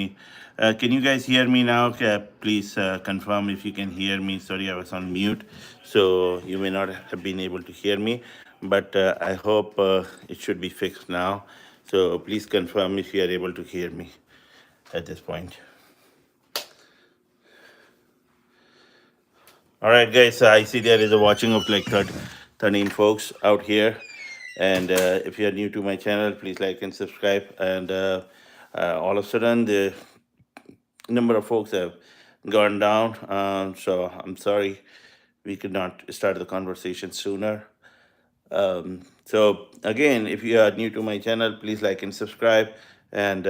me. Can you guys hear me now? Please confirm if you can hear me. Sorry, I was on mute, so you may not have been able to hear me, but I hope it should be fixed now. So please confirm if you are able to hear me at this point. All right, guys. I see there is a watching of like 13 folks out here. And if you are new to my channel, please like and subscribe. And all of a sudden, the number of folks have gone down. So I'm sorry we could not start the conversation sooner. So again, if you are new to my channel, please like and subscribe. And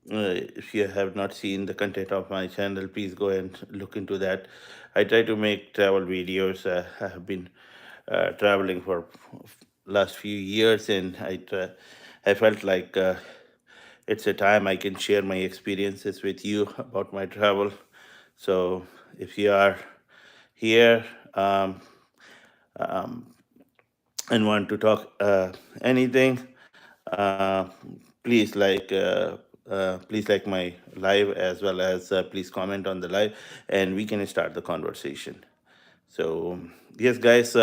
if you have not seen the content of my channel, please go and look into that. I try to make travel videos. I have been traveling for last few years, and I felt like it's a time I can share my experiences with you about my travel. So if you are here and want to talk anything, uh, please please like my live, as well as please comment on the live, and we can start the conversation. So yes, guys,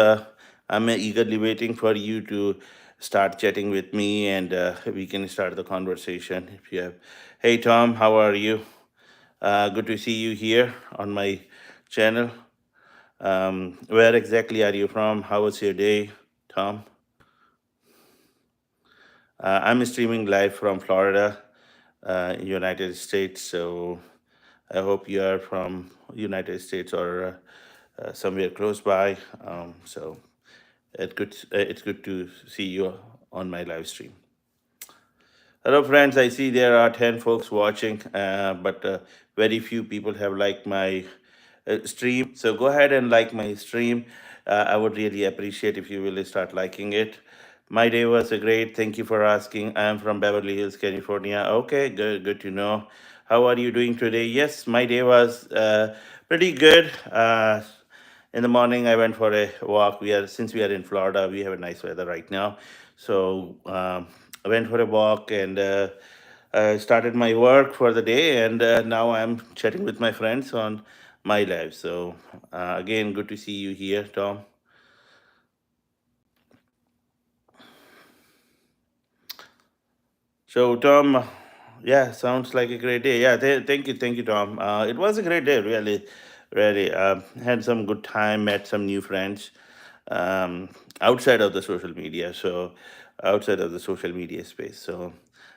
I'm eagerly waiting for you to start chatting with me, and we can start the conversation. If you have, hey Tom, how are you? Good to see you here on my channel. Where exactly are you from? How was your day, Tom? I'm streaming live from Florida, United States. So I hope you are from United States or somewhere close by. So it's good to see you on my live stream. Hello, friends. I see there are 10 folks watching, but very few people have liked my stream. So go ahead and like my stream. I would really appreciate if you will start liking it. My day was great. Thank you for asking. I am from Beverly Hills, California. Okay, good to know. How are you doing today? Yes, my day was pretty good. In the morning, I went for a walk. Since we are in Florida, we have a nice weather right now. So I went for a walk, and I started my work for the day. And now I'm chatting with my friends on my live. So again, good to see you here, Tom. So Tom, yeah, sounds like a great day. Yeah, thank you, Tom. It was a great day, really, really. Had some good time, met some new friends outside of the social media. So outside of the social media space. So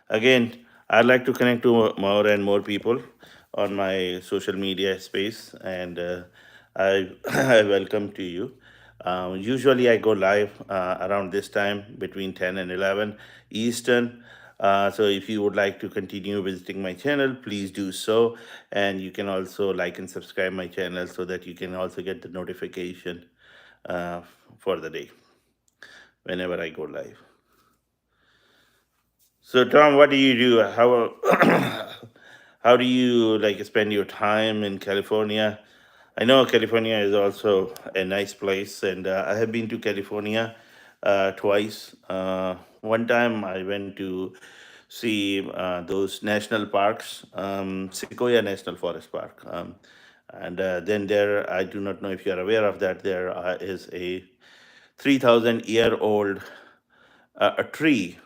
again, I'd like to connect to more and more people on my social media space, and I I welcome to you. Usually, I go live around this time between 10 and 11 Eastern. So, if you would like to continue visiting my channel, please do so. And you can also like and subscribe my channel so that you can also get the notification uh, for the day whenever I go live. So, Tom, what do you do? How how do you like spend your time in California? I know California is also a nice place, and I have been to California twice. One time I went to see those national parks, Sequoia National Forest Park. And then there, I do not know if you are aware of that, there is a 3,000-year-old a tree.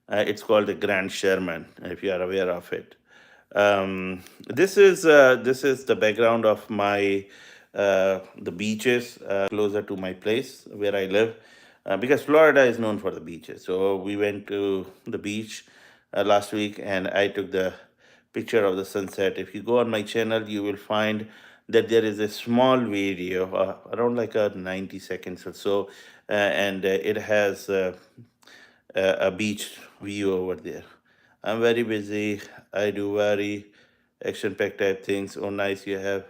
It's called the Grand Sherman, if you are aware of it. This is the background of my the beaches closer to my place where I live, because Florida is known for the beaches. So we went to the beach last week, and I took the picture of the sunset. If you go on my channel, you will find that there is a small video, around like a 90 seconds or so, and it has a beach view over there. I'm very busy. I do very action-packed type things. Oh, nice! You have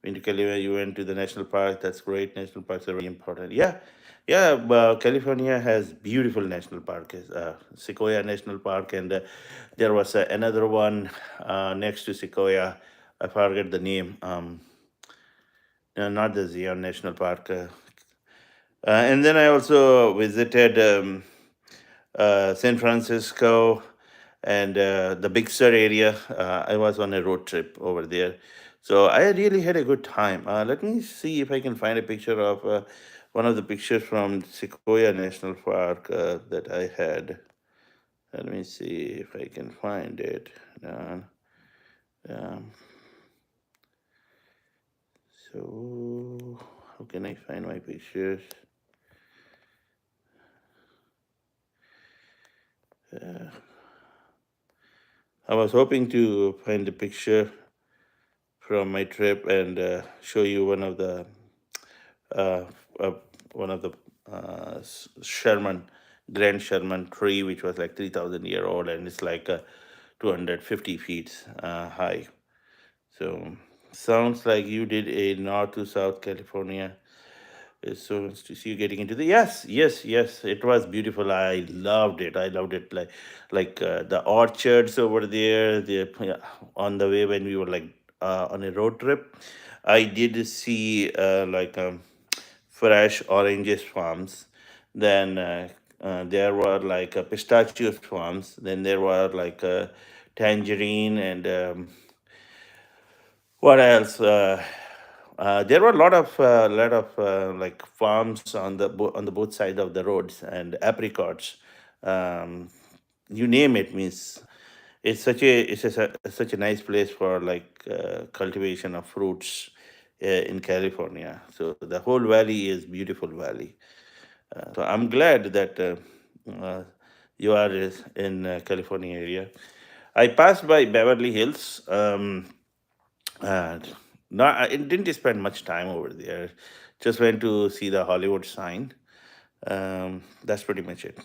been to California. You went to the national park. That's great. National parks are very important. Yeah, yeah. California has beautiful national parks. Sequoia National Park, and there was another one next to Sequoia. I forget the name. No, not the Zion National Park. And then I also visited San Francisco, and the Big Sur area. I was on a road trip over there, so I really had a good time. Let me see if I can find a picture of one of the pictures from Sequoia National Park that I had. Let me see if I can find it. Uh, um, so, how can I find my pictures? Uh, I was hoping to find a picture from my trip and show you uh, uh, one of the Sherman, Grand Sherman tree, which was like 3,000 year old, and it's like 250 feet high. So sounds like you did a North to South California. So nice to see you getting into the yes. It was beautiful. I loved it. I loved it. Like the orchards over there. The yeah, on the way when we were like on a road trip, I did see fresh oranges farms. Then there were like pistachio farms. Then there were like tangerine and what else? There were a lot of like farms on on the both sides of the roads and apricots. Um, you name it, means such a nice place for like cultivation of fruits in California. So the whole valley is beautiful valley. So I'm glad that you are in California area. I passed by Beverly Hills. And no, I didn't spend much time over there. Just went to see the Hollywood sign. That's pretty much it.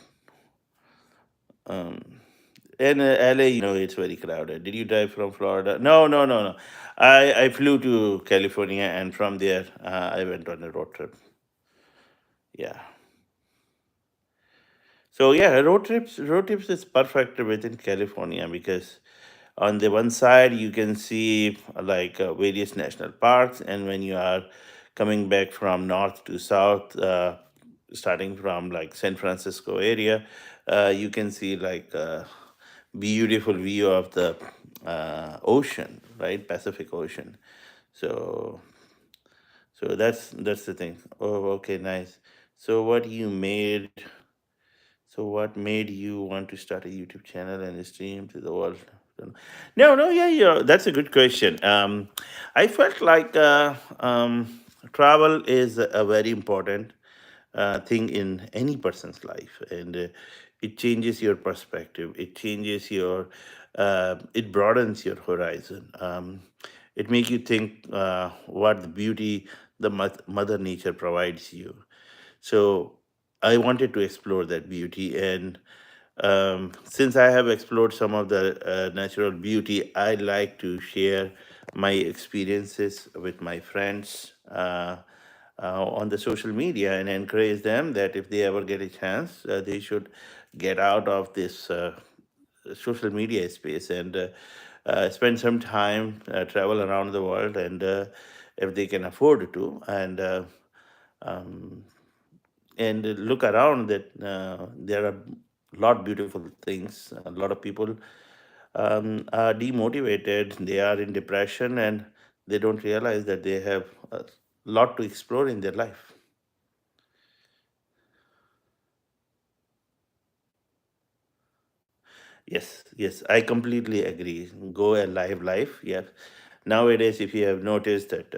Um, in LA, it's very crowded. Did you drive from Florida? No. I flew to California, and from there, I went on a road trip. Yeah. So yeah, road trips is perfect within California because on the one side you can see like various national parks, and when you are coming back from north to south, starting from like San Francisco area, you can see like beautiful view of the ocean, right? Pacific Ocean. So that's the thing. Oh, okay, nice. So what made you want to start a YouTube channel and stream to the world? No, yeah. That's a good question. I felt like travel is a very important thing in any person's life, and it changes your perspective. It broadens your horizon. It makes you think what the beauty the mother nature provides you. So I wanted to explore that beauty, and since I have explored some of the natural beauty, I like to share my experiences with my friends on the social media and encourage them that if they ever get a chance, they should get out of this social media space and spend some time, travel around the world, and if they can afford to, um, and look around that there are a lot beautiful things. A lot of people are demotivated, they are in depression, and they don't realize that they have a lot to explore in their life. Yes, I completely agree. Go a live life. Yes. Nowadays, if you have noticed that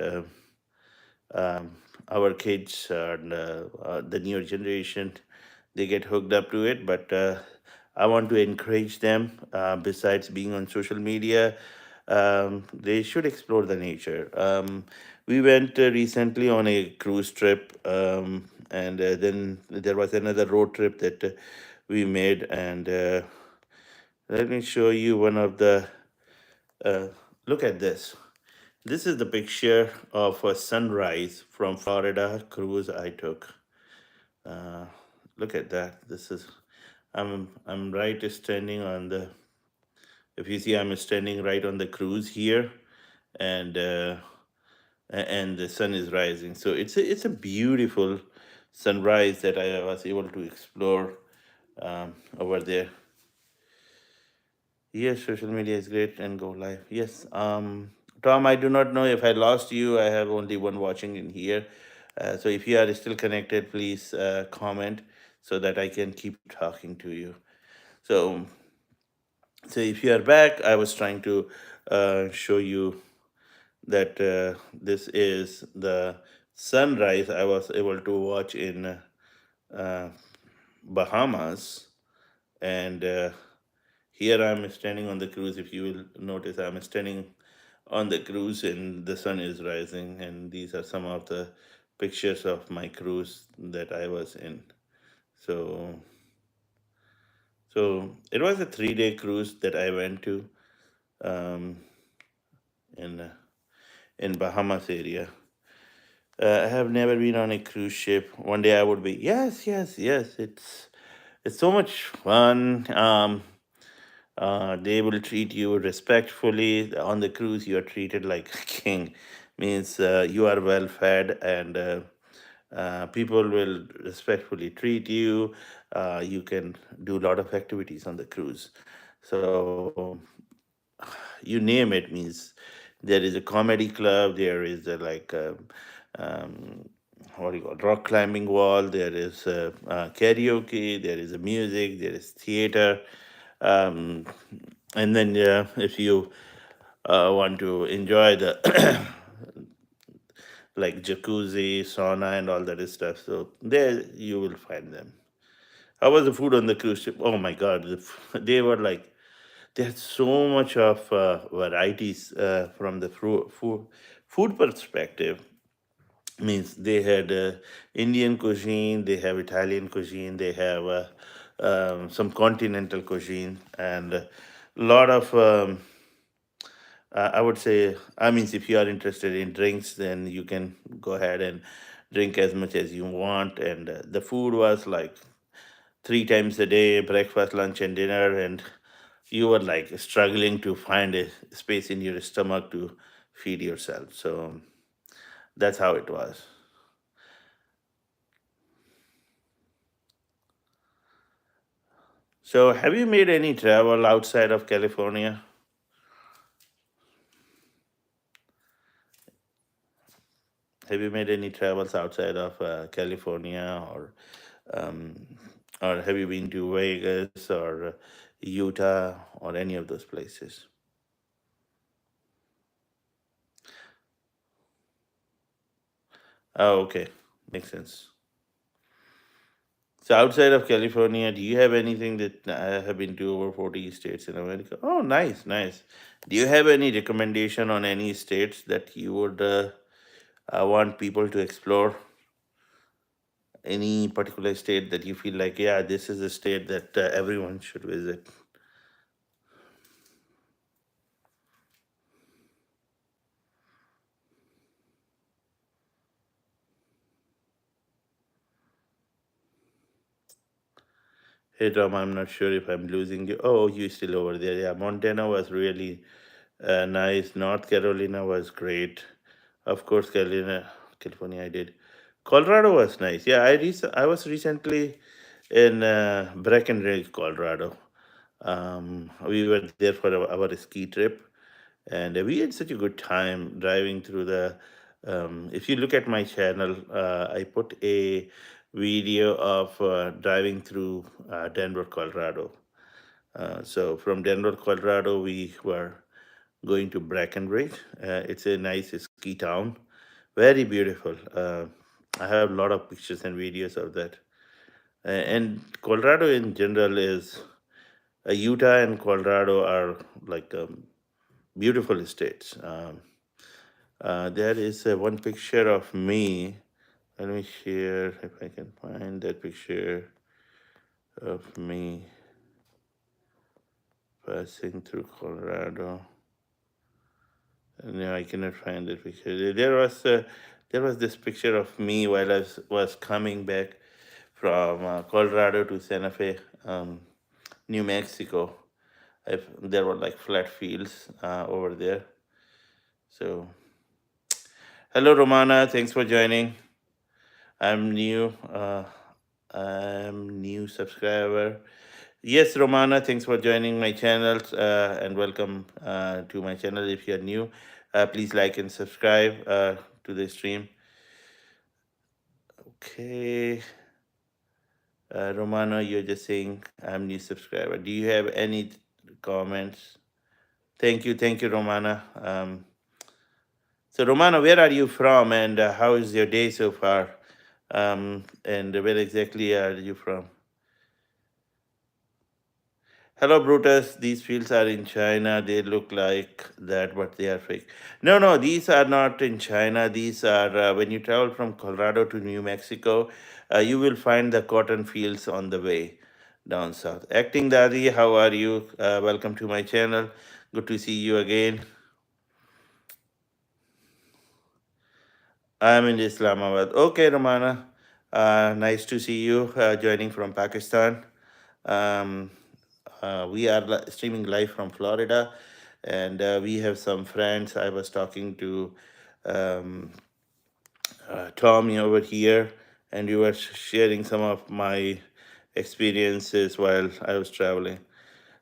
our kids and the newer generation, they get hooked up to it, but I want to encourage them, besides being on social media, they should explore the nature. We went recently on a cruise trip, and then there was another road trip that we made, and let me show you one of the uh, look at this. This is the picture of a sunrise from Florida cruise I took. Uh, Look at that. I'm right standing on the. If you see, I'm standing right on the cruise here, and and the sun is rising. So it's a beautiful sunrise that I was able to explore over there. Yes, social media is great and go live. Yes. Tom, I do not know if I lost you. I have only one watching in here. So if you are still connected, please comment so that I can keep talking to you. So, so if you are back, I was trying to show you that this is the sunrise I was able to watch in uh, Bahamas, and here I'm standing on the cruise. If you will notice, I'm standing on the cruise and the sun is rising, and these are some of the pictures of my cruise that I was in. So, so it was a 3 day cruise that I went to um, in Bahamas area. I have never been on a cruise ship. One day I would be. Yes, yes, yes. It's so much fun. They will treat you respectfully on the cruise. You are treated like a king. Means you are well fed, and people will respectfully treat you. You can do a lot of activities on the cruise. So you name it, means there is a comedy club, there is a like um, what do you call rock climbing wall, there is karaoke, there is a music, there is theater, um, and then if you want to enjoy the like jacuzzi, sauna, and all that stuff, so there you will find them. How was the food on the cruise ship? Oh my God, they were like there's so much of varieties from the food perspective. Means they had Indian cuisine, they have Italian cuisine, they have some continental cuisine, and a lot of I would say, I mean, if you are interested in drinks, then you can go ahead and drink as much as you want. And the food was like 3 times a day, breakfast, lunch, and dinner. And you were like struggling to find a space in your stomach to feed yourself. So that's how it was. So, have you made any travel outside of California? Have you made any travels outside of California, um, or have you been to Vegas or Utah or any of those places? Oh, okay, makes sense. So, outside of California, do you have anything that I have been to over 40 states in America? Oh, nice, nice. Do you have any recommendation on any states that you would want people to explore? Any particular state that you feel like, yeah, this is a state that everyone should visit? Hey Tom, I'm not sure if I'm losing you. Oh, you still over there? Yeah, Montana was really nice. North Carolina was great. Of course, California, I did. Colorado was nice. Yeah, I was recently in Breckenridge, Colorado. We were there for our ski trip, and we had such a good time driving through the. If you look at my channel, I put a video of driving through Denver, Colorado. So from Denver, Colorado, we were going to Breckenridge. It's a nice ski town, very beautiful. I have a lot of pictures and videos of that. And Colorado in general is Utah and Colorado are like beautiful states. There is one picture of me. Let me share if I can find that picture of me passing through Colorado. No, I cannot find that picture. There was this picture of me while was coming back from Colorado to Santa Fe, New Mexico. There were like flat fields over there. So, hello, Romana. Thanks for joining. I'm new. I'm new subscriber. Yes, Romana, thanks for joining my channel and welcome to my channel. If you're new, please like and subscribe to the stream. Okay, Romana, you're just saying I'm new subscriber. Do you have any comments? Thank you, Romana. So, Romana, where are you from, and how is your day so far? And where exactly are you from? Hello, Brutus. These fields are in China. They look like that, but they are fake. No, no, these are not in China. These are when you travel from Colorado to New Mexico, you will find the cotton fields on the way down south. Acting Daddy, how are you? Welcome to my channel. Good to see you again. I'm in Islamabad. Okay, Romana. Nice to see you joining from Pakistan. Um, we are streaming live from Florida, and we have some friends. I was talking to um, Tommy over here, and we were sharing some of my experiences while I was traveling.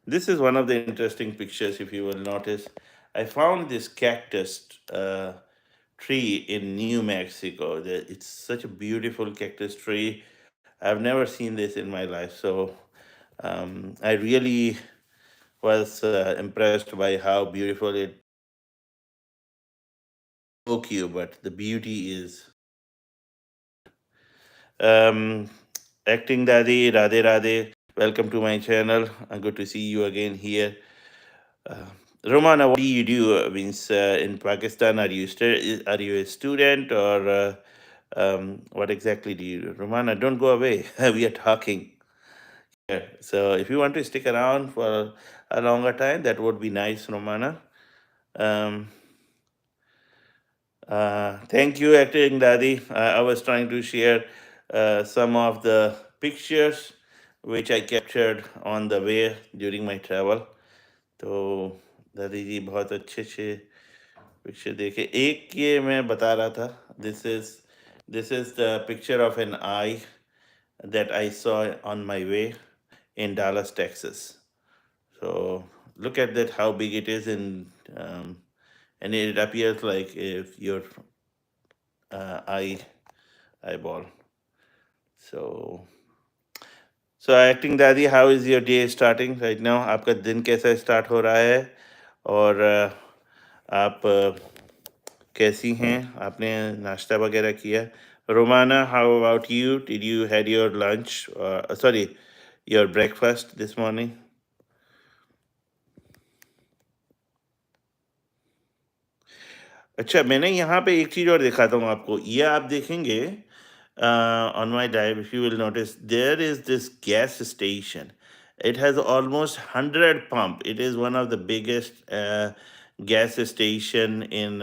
This is one of the interesting pictures, if you will notice. I found this cactus tree in New Mexico. It's such a beautiful cactus tree. I've never seen this in my life. So I really was impressed by how beautiful it spoke you, but the beauty is um, acting Daddy, Radhe Radhe. Welcome to my channel. Good to see you again here. Uh, Romana, what do you do? Means in Pakistan, are you a student or what exactly do you do? Romana, don't go away. We are talking here. So if you want to stick around for a longer time, that would be nice, Romana. Um, Thank you, Acting Daddy. I was trying to share some of the pictures which I captured on the way during my travel. तो दादी जी बहुत अच्छे अच्छे picture देखे एक ये मैं बता रहा था this is the picture of an eye that I saw on my way in Dallas, Texas. So look at that, how big it is, um, and it appears like if your eyeball. So so acting दादी, how is your day starting right now? आपका दिन कैसा start हो रहा है और आप कैसी हैं? आपने नाश्ता वगैरह किया? Romana, how about you? Did you had your lunch? Sorry, your breakfast this morning? अच्छा, मैंने यहाँ पे एक चीज़ और दिखाता हूँ आपको। ये आप देखेंगे on my drive, if you will notice, there is this gas station. It has almost 100 pump. It is one of the biggest gas station in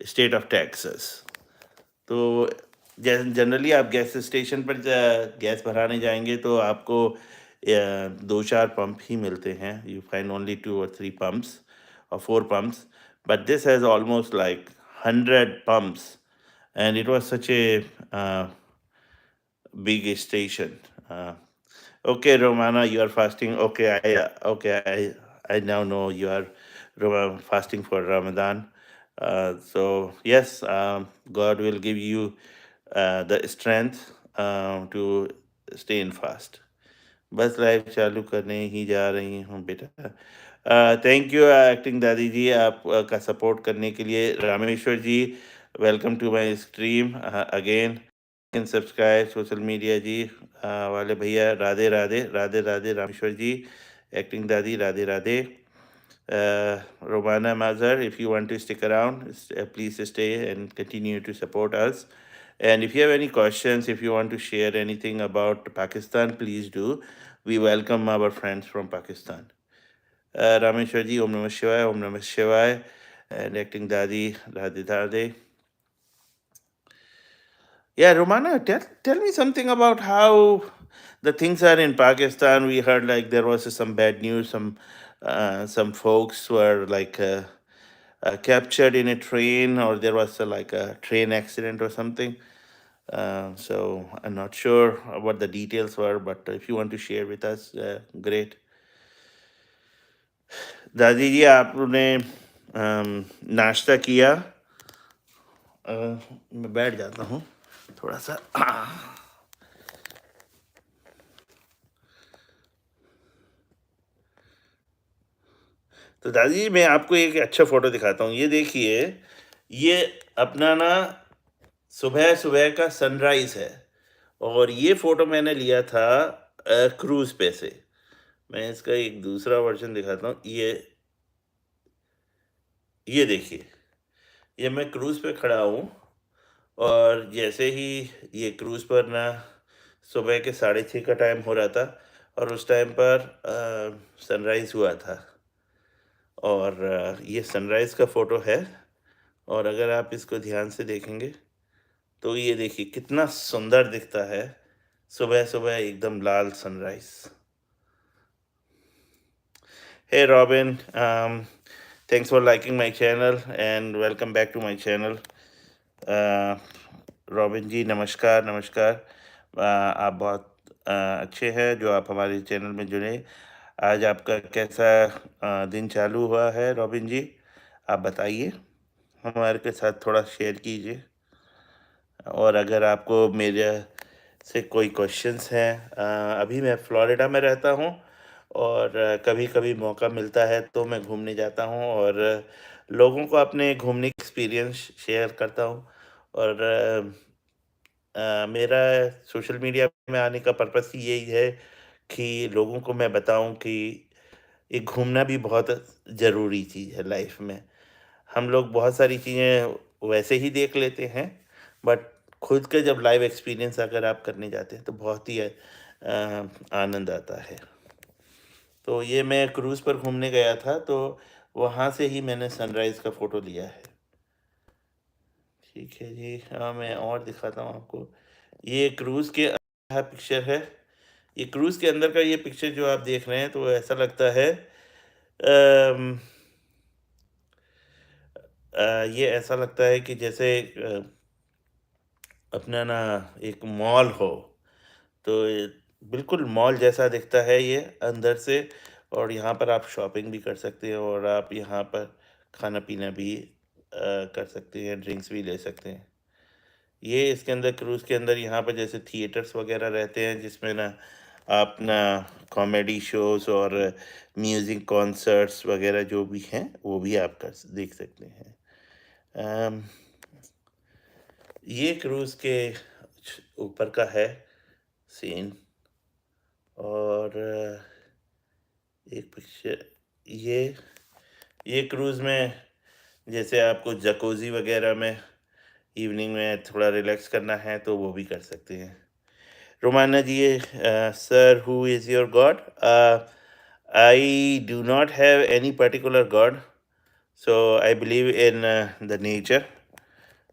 state of Texas. तो जनरली आप गैस स्टेशन पर gas भराने जाएंगे तो आपको दो चार pump ही मिलते हैं. You find only 2 or 3 pumps or 4 pumps, but this has almost like 100 pumps, and it was such a uh, big station. Okay, Romana, you are fasting. I now know you are fasting for Ramadan. So yes, God will give you the strength to stay in fast. बस live चालू करने ही जा रही हूँ बेटा. Thank you acting दादी जी, आप का सपोर्ट करने के लिए. Rameshwar ji, welcome to my stream again. Can subscribe social media जी वाले भैया. राधे राधे राधे राधे रामेश्वर जी. एक्टिंग दादी Radhe Radhe. Romana Mazhar, if you want to stick around, please stay and continue to support us. And if you have any questions, if you want to share anything about Pakistan, please do. We welcome our friends from Pakistan. Rameshwar ji, Om Namah Shivaya, Om Namah Shivaya, and acting Dadi, Radhe Radhe. Yeah, Romana, tell me something about how the things are in Pakistan. We heard like there was some bad news. Some folks were like captured in a train, or there was like a train accident or something. So I'm not sure what the details were, but if you want to share with us, great. दादी जी आपने नाश्ता किया? मैं बैठ जाता हूँ थोड़ा सा। तो दादी जी मैं आपको एक अच्छा फोटो दिखाता हूँ, ये देखिए, ये अपना ना सुबह सुबह का सनराइज है। और ये फोटो मैंने लिया था क्रूज पे से। मैं इसका एक दूसरा वर्जन दिखाता हूँ, ये देखिए, ये मैं क्रूज पे खड़ा हूँ। और जैसे ही ये क्रूज पर ना सुबह के 6:30 का टाइम हो रहा था, और उस टाइम पर सनराइज हुआ था। और ये सनराइज का फोटो है। और अगर आप इसको ध्यान से देखेंगे तो ये देखिए कितना सुंदर दिखता है, सुबह सुबह एकदम लाल sunrise. Hey Robin, thanks for liking my channel and welcome back to my channel. uh, Robin ji नमस्कार नमस्कार। आप बहुत अच्छे हैं जो आप हमारे चैनल में जुड़े। आज आपका कैसा दिन चालू हुआ है रॉबिन जी? आप बताइए, हमारे के साथ थोड़ा शेयर कीजिए। और अगर आपको मेरे से कोई क्वेश्चंस हैं, अभी मैं फ्लोरिडा में रहता हूँ। और कभी कभी मौका मिलता है तो मैं घूमने जाता हूँ और लोगों को अपने घूमने के एक्सपीरियंस शेयर करता हूँ। और मेरा सोशल मीडिया में आने का पर्पस ही यही है कि लोगों को मैं बताऊं कि ये घूमना भी बहुत ज़रूरी चीज़ है लाइफ में। हम लोग बहुत सारी चीज़ें वैसे ही देख लेते हैं, बट खुद का जब लाइव एक्सपीरियंस अगर आप करने जाते हैं तो बहुत ही आनंद आता है। तो ये मैं क्रूज़ पर घूमने गया था, तो वहाँ से ही मैंने सनराइज़ का फ़ोटो लिया है। ठीक है जी, हाँ मैं और दिखाता हूँ आपको। ये क्रूज़ के पिक्चर है। ये क्रूज़ के अंदर का ये पिक्चर जो आप देख रहे हैं तो ऐसा लगता है ये ऐसा लगता है कि जैसे अपना ना एक मॉल हो। तो ये बिल्कुल मॉल जैसा दिखता है ये अंदर से। और यहाँ पर आप शॉपिंग भी कर सकते हैं और आप यहाँ पर खाना-पीना भी कर सकते हैं, ड्रिंक्स भी ले सकते हैं। ये इसके अंदर क्रूज़ के अंदर यहाँ पे जैसे थिएटर्स वगैरह रहते हैं जिसमें ना आप ना कॉमेडी शोज़ और म्यूज़िक कॉन्सर्ट्स वगैरह जो भी हैं वो भी आप देख सकते हैं। अम, ये क्रूज़ के ऊपर का है सीन। और एक पिक्चर, ये ये क्रूज़ में जैसे आपको जकूज़ी वगैरह में इवनिंग में थोड़ा रिलैक्स करना है तो वो भी कर सकते हैं। रोमाना जी, sir, who is your God? I do not have any particular God, so I believe in the nature,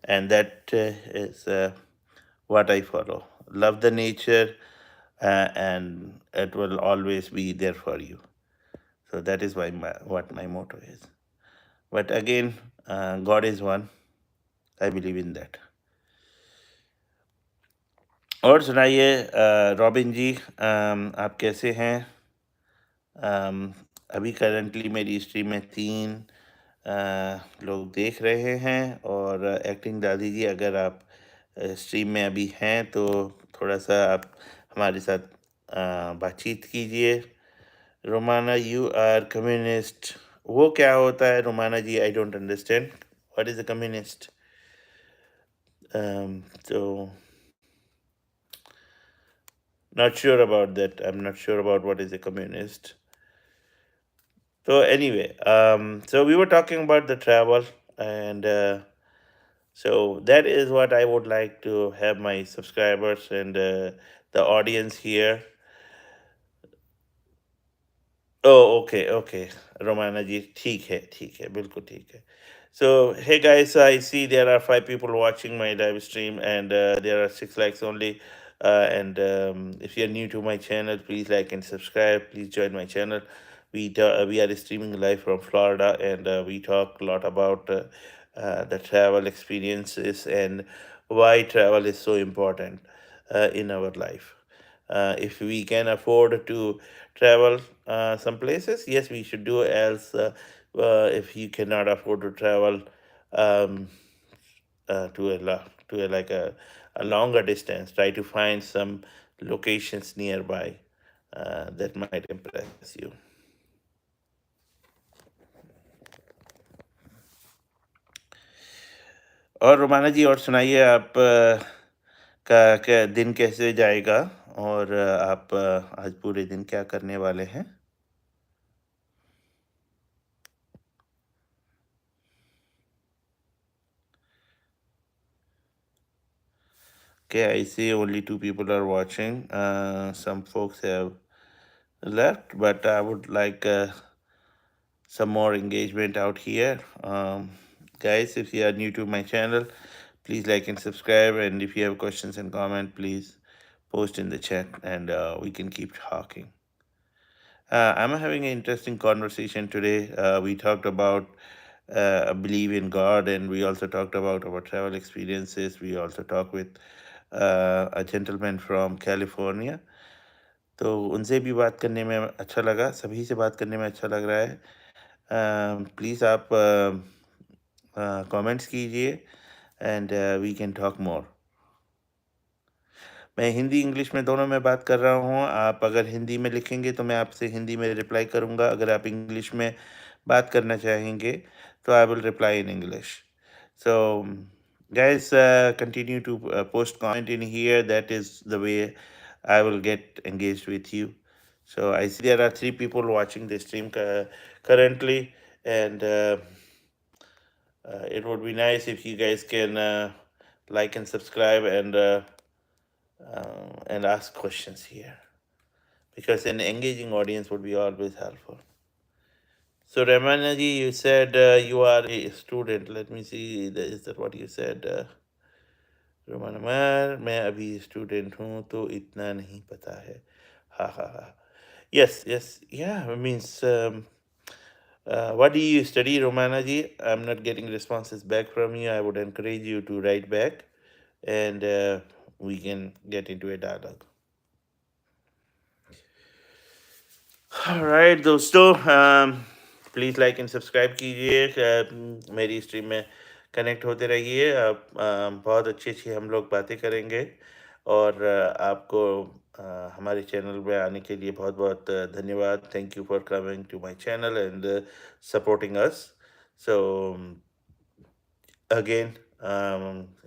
and that is what I follow. Love the nature, and it will always be there for you. So that is what my motto is. But again, God is one. I believe in that. और सुनाइए robin जी, आप कैसे हैं? अम, अभी currently मेरी stream में 3 लोग देख रहे हैं। और एक्टिंग दादी जी, अगर आप स्ट्रीम में अभी हैं तो थोड़ा-सा आप हमारे साथ बातचीत कीजिए। रोमाना, यू आर कम्युनिस्ट, वो क्या होता है Romana ji? I don't understand, what is a communist? So not sure about that. I'm not sure about what is a communist. So anyway, so we were talking about the travel, and so that is what I would like to have my subscribers and the audience here. Oh, okay, okay. Romana ji, ठीक है, बिल्कुल ठीक है. So, hey guys, I see there are 5 people watching my live stream, and there are 6 likes only. And if you're new to my channel, please like and subscribe. Please join my channel. We are streaming live from Florida, and we talk a lot about the travel experiences and why travel is so important in our life. If we can afford to travel some places, yes, we should do. Else, if you cannot afford to travel um, to a, like a longer distance, try to find some locations nearby that might impress you. और रोमाना जी, और सुनाइए आप का क्या दिन कैसे जाएगा, और आप आज पूरे दिन क्या करने वाले हैं? Okay, I see only two people are watching. Some folks have left, but I would like some more engagement out here. Guys, if you are new to my channel, please like and subscribe. And if you have questions and comment, please post in the chat, and we can keep talking. I'm having an interesting conversation today. We talked about believe in God, and we also talked about our travel experiences. We also talked with a gentleman from California. तो उनसे भी बात करने में अच्छा लगा, सभी से बात करने में अच्छा लग रहा है। प्लीज़ आप कमेंट्स कीजिए, and we can talk more. मैं हिंदी इंग्लिश में दोनों में बात कर रहा हूँ। आप अगर हिंदी में लिखेंगे तो मैं आपसे हिंदी में रिप्लाई करूँगा। अगर आप इंग्लिश में बात करना चाहेंगे तो I will reply in English. So guys, continue to post comment in here. That is the way I will get engaged with you. So I see there are 3 people watching the stream currently, and it would be nice if you guys can like and subscribe, and ask questions here, because an engaging audience would be always helpful. So Ramana ji, you said you are a student. Let me see. Is that what you said? Ramana, मैं अभी student हूँ तो इतना नहीं पता है. Ha ha ha. Yes, yes, yeah. I means, what do you study, Romana ji? I'm not getting responses back from you. I would encourage you to write back, and we can get into a dialogue. Right दोस्तों, please like and subscribe कीजिए, मेरी stream में connect होते रहिए। बहुत अच्छी अच्छी हम लोग बातें करेंगे, और आपको हमारे चैनल में आने के लिए बहुत बहुत धन्यवाद। Thank you for coming to my channel and supporting us. So again,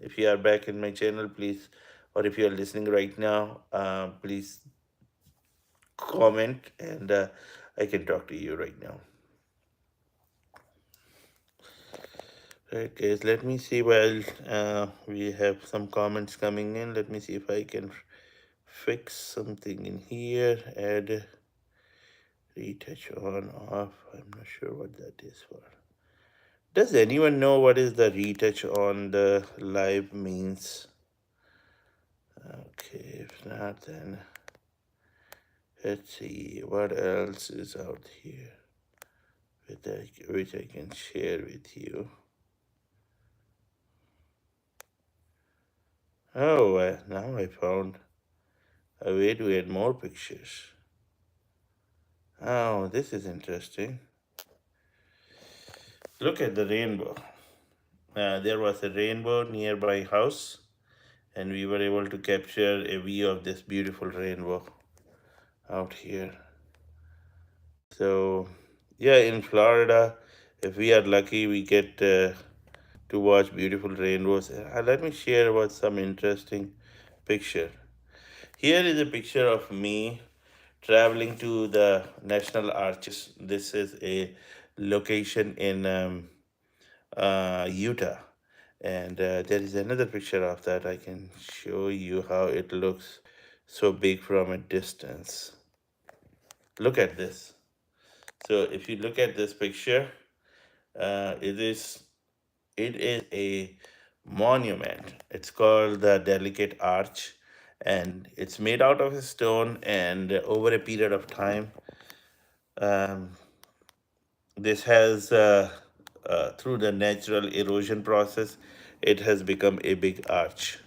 if you are back in my channel, please, or if you are listening right now, please comment, and I can talk to you right now. Right, guys, let me see. While we have some comments coming in, let me see if I can fix something in here. Add retouch on off. I'm not sure what that is for. Does anyone know what is the retouch on the live means? Okay, if not, then let's see what else is out here which I can share with you. Oh, now I found a way to add more pictures. Oh, this is interesting. Look at the rainbow. There was a rainbow near my house, and we were able to capture a view of this beautiful rainbow out here. So, yeah, in Florida, if we are lucky, we get to watch beautiful rainbows. Let me share about some interesting picture. Here is a picture of me traveling to the National Archives. This is a location in Utah. And there is another picture of that. I can show you how it looks so big from a distance. Look at this. So if you look at this picture, it is a monument. It's called the Delicate Arch, and it's made out of a stone. And over a period of time, um, this has through the natural erosion process, it has become a big arch.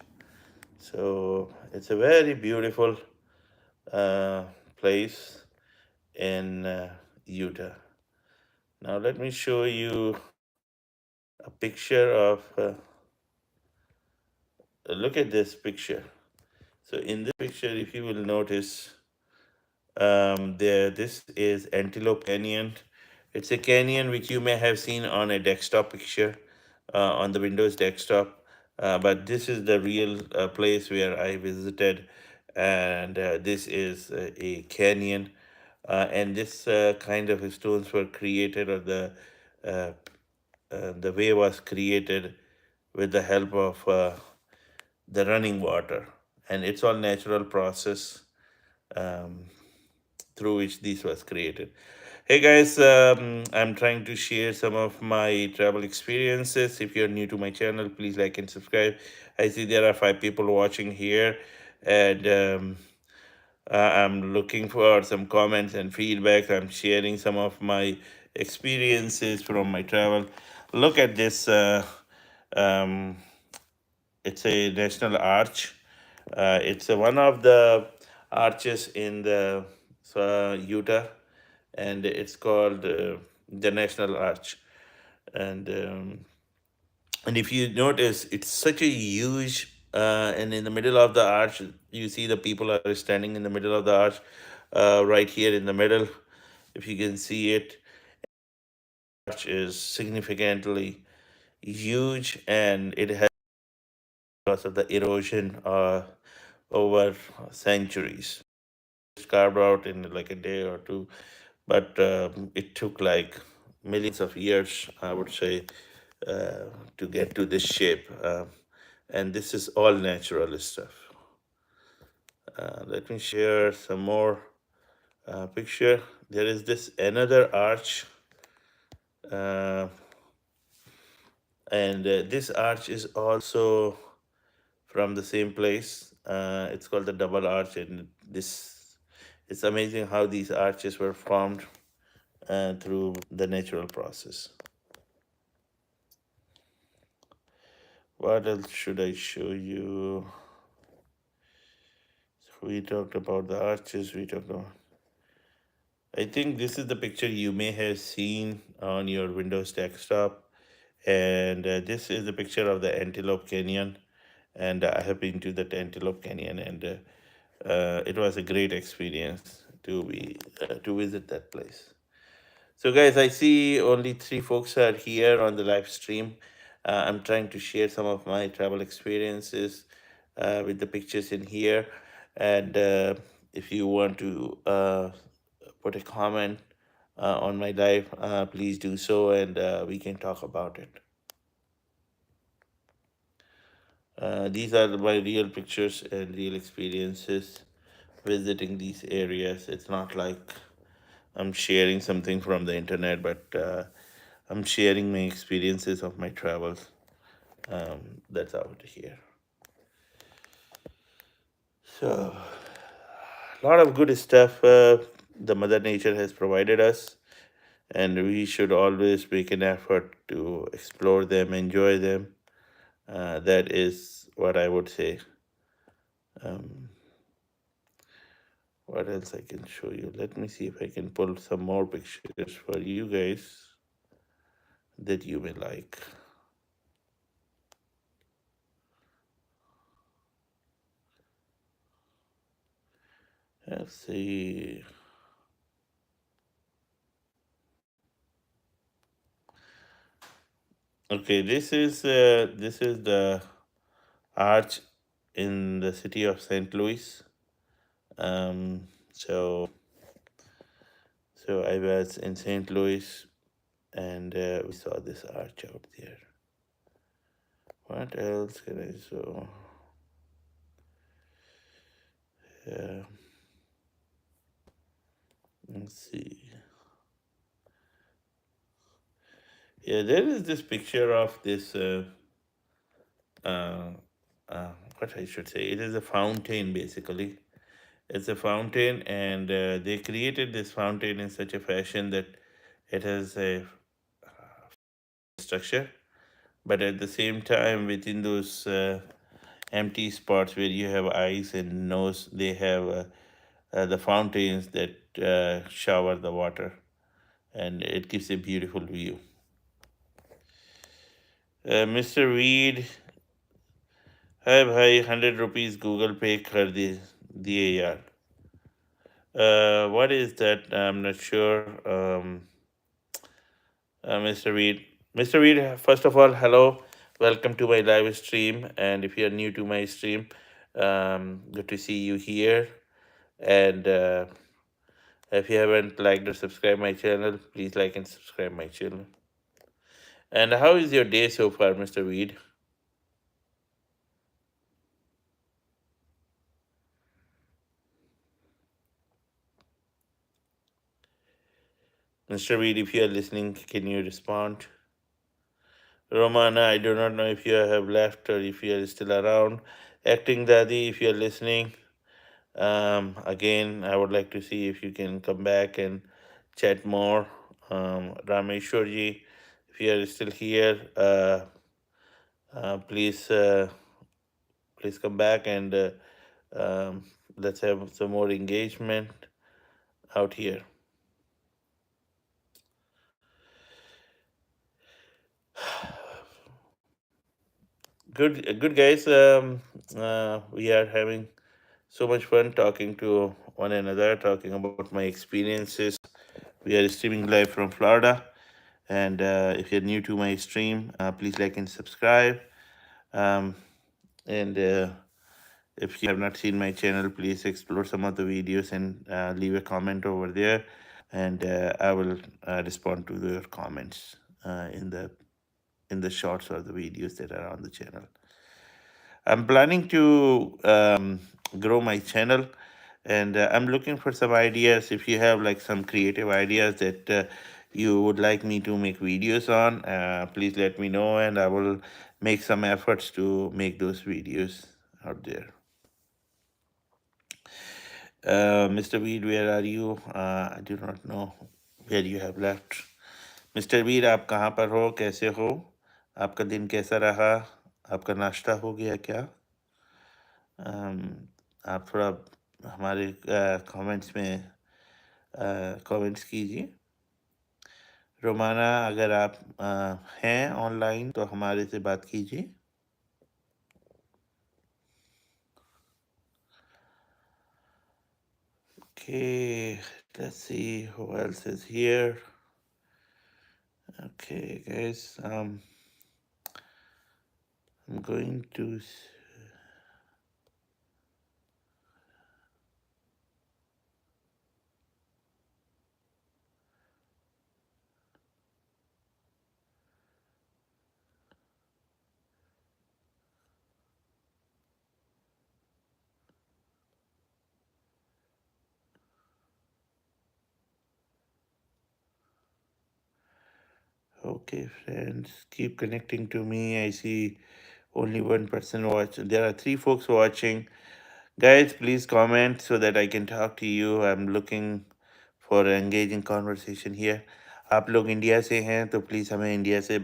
So it's a very beautiful uh, place in Utah. Now let me show you a picture of. Look at this picture. So in this picture, if you will notice, there this is Antelope Canyon. It's a canyon which you may have seen on a desktop picture, on the Windows desktop. But this is the real place where I visited, and this is a canyon. And this kind of stones were created, or uh, the way was created with the help of the running water, and it's all natural process um, through which this was created. Hey guys, I'm trying to share some of my travel experiences. If you're new to my channel, please like and subscribe. I see there are 5 people watching here, and I'm looking for some comments and feedback. I'm sharing some of my experiences from my travel. Look at this. Um, it's a national arch. It's one of the arches in the Utah, and it's called the National Arch. And and if you notice, it's such a huge. And in the middle of the arch, you see the people are standing in the middle of the arch, right here in the middle. If you can see it, arch is significantly huge, and it has, because of the erosion over centuries. It's carved out in like a day or two, but it took like millions of years, I would say, to get to this shape. And this is all natural stuff. Let me share some more picture. There is this another arch, uh, and this arch is also from the same place. It's called the double arch, and this, it's amazing how these arches were formed through the natural process. What else should I show you? We talked about the arches. We talked about. I think this is the picture you may have seen on your Windows desktop, and this is the picture of the Antelope Canyon. And I have been to the Antelope Canyon, and it was a great experience to visit that place. So, guys, I see only 3 folks are here on the live stream. I'm trying to share some of my travel experiences with the pictures in here. And if you want to put a comment on my live, please do so, and we can talk about it. These are my real pictures and real experiences visiting these areas. It's not like I'm sharing something from the internet, but I'm sharing my experiences of my travels. That's out here. So, a lot of good stuff the Mother Nature has provided us, and we should always make an effort to explore them, enjoy them. That is what I would say. Um, what else I can show you? Let me see if I can pull some more pictures for you guys that you may like. Let's see. Okay, this is the arch in the city of St. Louis. Um, so I was in St. Louis, and we saw this arch out there. What else can I show? Yeah, let's see. Yeah, there is this picture of this. Uh, what I should say? It is a fountain, basically. It's a fountain, and they created this fountain in such a fashion that it has a structure, but at the same time, within those empty spots where you have eyes and nose, they have the fountains that shower the water, and it gives a beautiful view. Mr. Weed, hi bhai, 100 rupees Google Pay कर दिए यार. What is that? I'm not sure. Mr. Reed. Mr. Reed, first of all, hello. Welcome to my live stream. And if you're new to my stream, good to see you here. And if you haven't liked or subscribed my channel, please like and subscribe my channel. And how is your day so far, Mr. Reed? Mr. Reed, if you are listening, can you respond? Romana, I do not know if you have left or if you are still around. Acting Daddy, if you are listening, again, I would like to see if you can come back and chat more. Rameshwarji, if you are still here, please please come back and um, let's have some more engagement out here. Good guys. We are having so much fun talking to one another, talking about my experiences. We are streaming live from Florida. And if you're new to my stream, please like and subscribe. Um, and if you have not seen my channel, please explore some of the videos and leave a comment over there. And I will respond to your comments in the shorts or the videos that are on the channel. I'm planning to grow my channel, and I'm looking for some ideas. If you have like some creative ideas that you would like me to make videos on, please let me know, and I will make some efforts to make those videos out there. Mr. Weed, where are you? I do not know where you have left. Mister Veer, आप कहाँ पर हो, कैसे हो, आपका दिन कैसा रहा, आपका नाश्ता हो गया क्या? आप थोड़ा हमारे कमेंट्स में कमेंट्स कीजिए. रोमाना, अगर आप हैं ऑनलाइन तो हमारे से बात कीजिए. Okay, let's see who else is here. Okay, guys, I'm going to. Okay, friends, keep connecting to me. I see only one person watching. There are 3 folks watching. Guys, please comment so that I can talk to you. I'm looking for engaging conversation here. आप लोग India से हैं तो please हमें India से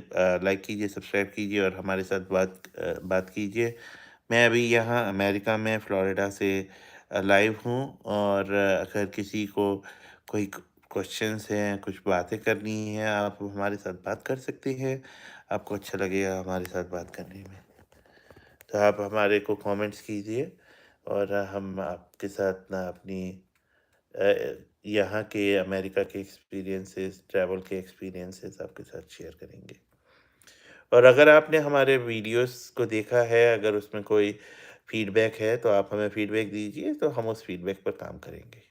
like कीजिए, subscribe कीजिए और हमारे साथ बात कीजिए. मैं अभी यहाँ अमेरिका में फ्लोरिडा से लाइव हूँ, और अगर किसी को कोई क्वेश्चंस हैं, कुछ बातें करनी है, आप हमारे साथ बात कर सकते हैं. आपको अच्छा लगेगा हमारे साथ बात करने में, तो आप हमारे को कमेंट्स कीजिए और हम आपके साथ ना अपनी यहाँ के अमेरिका के एक्सपीरियंसेस, ट्रैवल के एक्सपीरियंसेस आपके साथ शेयर करेंगे. और अगर आपने हमारे वीडियोस को देखा है, अगर उसमें कोई फीडबैक है तो आप हमें फीडबैक दीजिए, तो हम उस फीडबैक पर काम करेंगे.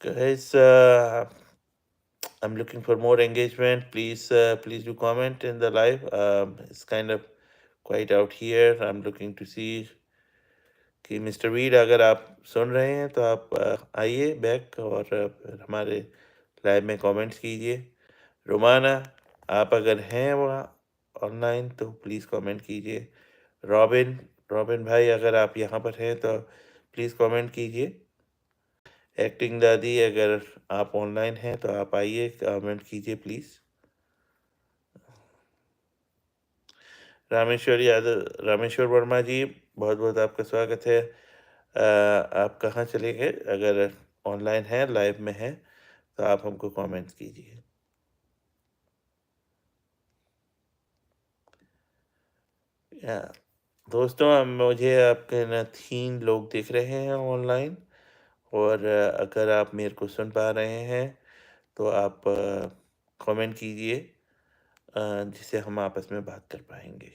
Guys, I'm looking for more engagement. Please do comment in the live. It's kind of quiet out here. I'm looking to see कि मिस्टर वीड, अगर आप सुन रहे हैं तो आप आइए बैक और फिर हमारे लाइव में कमेंट्स कीजिए. रोमाना, आप अगर हैं वहाँ ऑनलाइन तो प्लीज़ कमेंट कीजिए. रॉबिन रॉबिन भाई, अगर आप यहाँ पर हैं तो प्लीज़ कमेंट कीजिए. एक्टिंग दादी, अगर आप ऑनलाइन हैं तो आप आइए, कमेंट कीजिए प्लीज़। रामेश्वर यादव, रामेश्वर वर्मा जी, बहुत बहुत आपका स्वागत है। आप कहाँ चले गए? अगर ऑनलाइन हैं, लाइव में हैं, तो आप हमको कमेंट कीजिए। या दोस्तों, मुझे आपके न 3 लोग दिख रहे हैं ऑनलाइन, और अगर आप मेरे को सुन पा रहे हैं तो आप कमेंट कीजिए, जिससे हम आपस में बात कर पाएंगे।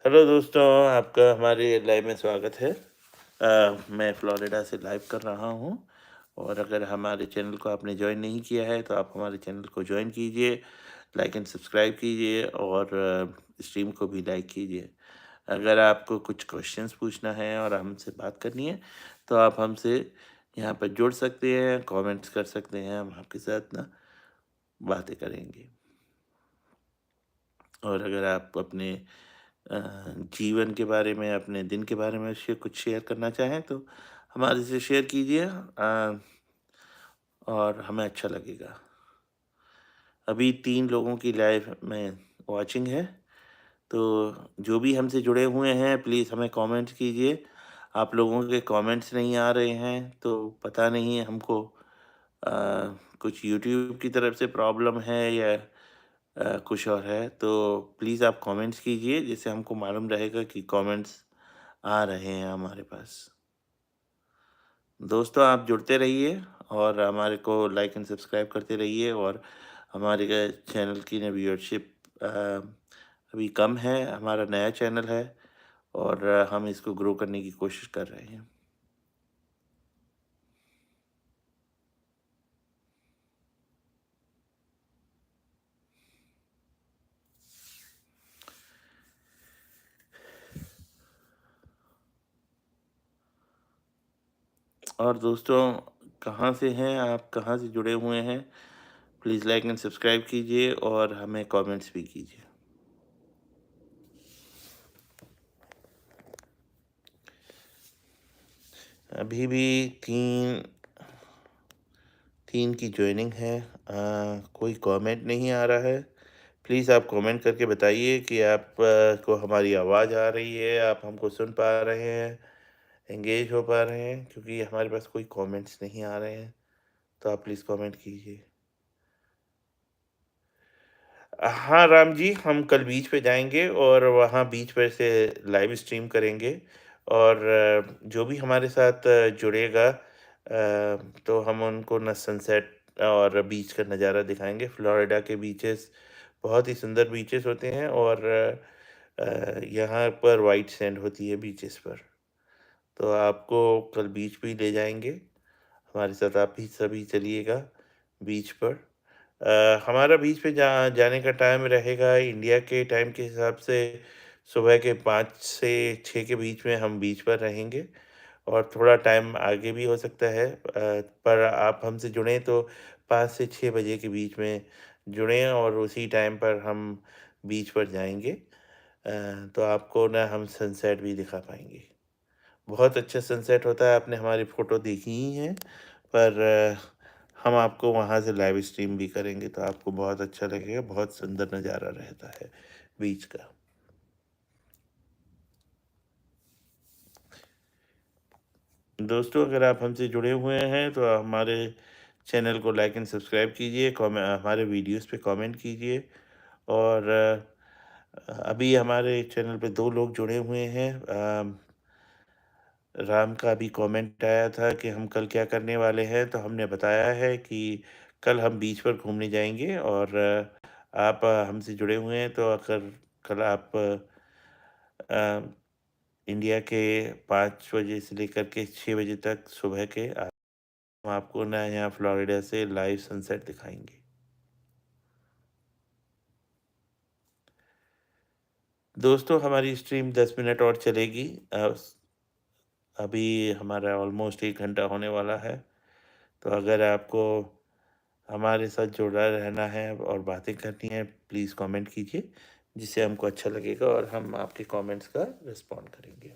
हेलो दोस्तों, आपका हमारे लाइव में स्वागत है। मैं फ्लोरिडा से लाइव कर रहा हूँ, और अगर हमारे चैनल को आपने ज्वाइन नहीं किया है तो आप हमारे चैनल को ज्वाइन कीजिए, लाइक एंड सब्सक्राइब कीजिए, और स्ट्रीम को भी लाइक कीजिए। अगर आपको कुछ क्वेश्चंस पूछना है और हमसे बात करनी है तो आप हमसे यहाँ पर जुड़ सकते हैं, कमेंट्स कर सकते हैं, हम आपके साथ ना बातें करेंगे। और अगर आप अपने अ, जीवन के बारे में, अपने दिन के बारे में कुछ शेयर करना चाहें तो हमारे से शेयर कीजिए, और हमें अच्छा लगेगा। अभी 3 लोगों की लाइव में वॉचिंग है, तो जो भी हमसे जुड़े हुए हैं प्लीज़ हमें कमेंट कीजिए। आप लोगों के कमेंट्स नहीं आ रहे हैं तो पता नहीं है हमको, अ, कुछ यूट्यूब की तरफ से प्रॉब्लम है या कुछ और है, तो प्लीज़ आप कमेंट्स कीजिए, जिससे हमको मालूम रहेगा कि कमेंट्स आ रहे हैं हमारे पास। दोस्तों, आप जुड़ते रहिए और हमारे को लाइक एंड सब्सक्राइब करते रहिए, और हमारे चैनल की ना व्यूअरशिप अभी कम है, हमारा नया चैनल है, और हम इसको ग्रो करने की कोशिश कर रहे हैं। और दोस्तों, कहाँ से हैं आप, कहाँ से जुड़े हुए हैं? प्लीज़ लाइक एंड सब्सक्राइब कीजिए और हमें कमेंट्स भी कीजिए। अभी भी 3 3 की जॉइनिंग है, कोई कमेंट नहीं आ रहा है। प्लीज़ आप कमेंट करके बताइए कि आप को हमारी आवाज़ आ रही है, आप हमको सुन पा रहे हैं, एंगेज हो पा रहे हैं, क्योंकि हमारे पास कोई कमेंट्स नहीं आ रहे हैं। तो आप प्लीज़ कमेंट कीजिए। हाँ, राम जी, हम कल बीच पे जाएँगे और वहाँ बीच पे से लाइव स्ट्रीम करेंगे, और जो भी हमारे साथ जुड़ेगा, तो हम उनको ना सनसेट और बीच का नज़ारा दिखाएँगे। फ्लोरिडा के बीचेस बहुत ही सुंदर बीचेस होते हैं, और यहाँ पर व्हाइट सैंड होती है बीचेस पर। तो आपको कल बीच भी ले जाएँगे, हमारे साथ आप भी सभी चलिएगा बीच पर। हमारा बीच पे जाने का टाइम रहेगा इंडिया के टाइम के हिसाब से, सुबह के 5 से 6 के बीच में हम बीच पर रहेंगे, और थोड़ा टाइम आगे भी हो सकता है, पर आप हमसे जुड़ें तो 5 से 6 बजे के बीच में जुड़ें, और उसी टाइम पर हम बीच पर जाएँगे। तो आपको ना हम सनसेट भी दिखा पाएँगे। बहुत अच्छा सनसेट होता है, आपने हमारी फ़ोटो देखी ही है, पर हम आपको वहाँ से लाइव स्ट्रीम भी करेंगे तो आपको बहुत अच्छा लगेगा, बहुत सुंदर नज़ारा रहता है बीच का। दोस्तों, अगर आप हमसे जुड़े हुए हैं तो हमारे चैनल को लाइक एंड सब्सक्राइब कीजिए, हमारे वीडियोस पे कमेंट कीजिए, और अभी हमारे चैनल पे 2 लोग जुड़े हुए हैं। राम का अभी कमेंट आया था कि हम कल क्या करने वाले हैं, तो हमने बताया है कि कल हम बीच पर घूमने जाएँगे, और आप हमसे जुड़े हुए हैं तो अगर कल आप इंडिया के 5 बजे से लेकर के 6 बजे तक सुबह के, हम आपको ना यहाँ फ्लोरिडा से लाइव सनसेट दिखाएँगे। दोस्तों, हमारी स्ट्रीम 10 मिनट और चलेगी। अभी हमारा ऑलमोस्ट 1 घंटा होने वाला है। तो अगर आपको हमारे साथ जुड़ा रहना है और बातें करनी है, प्लीज़ कमेंट कीजिए, जिससे हमको अच्छा लगेगा और हम आपके कमेंट्स का रिस्पॉन्ड करेंगे।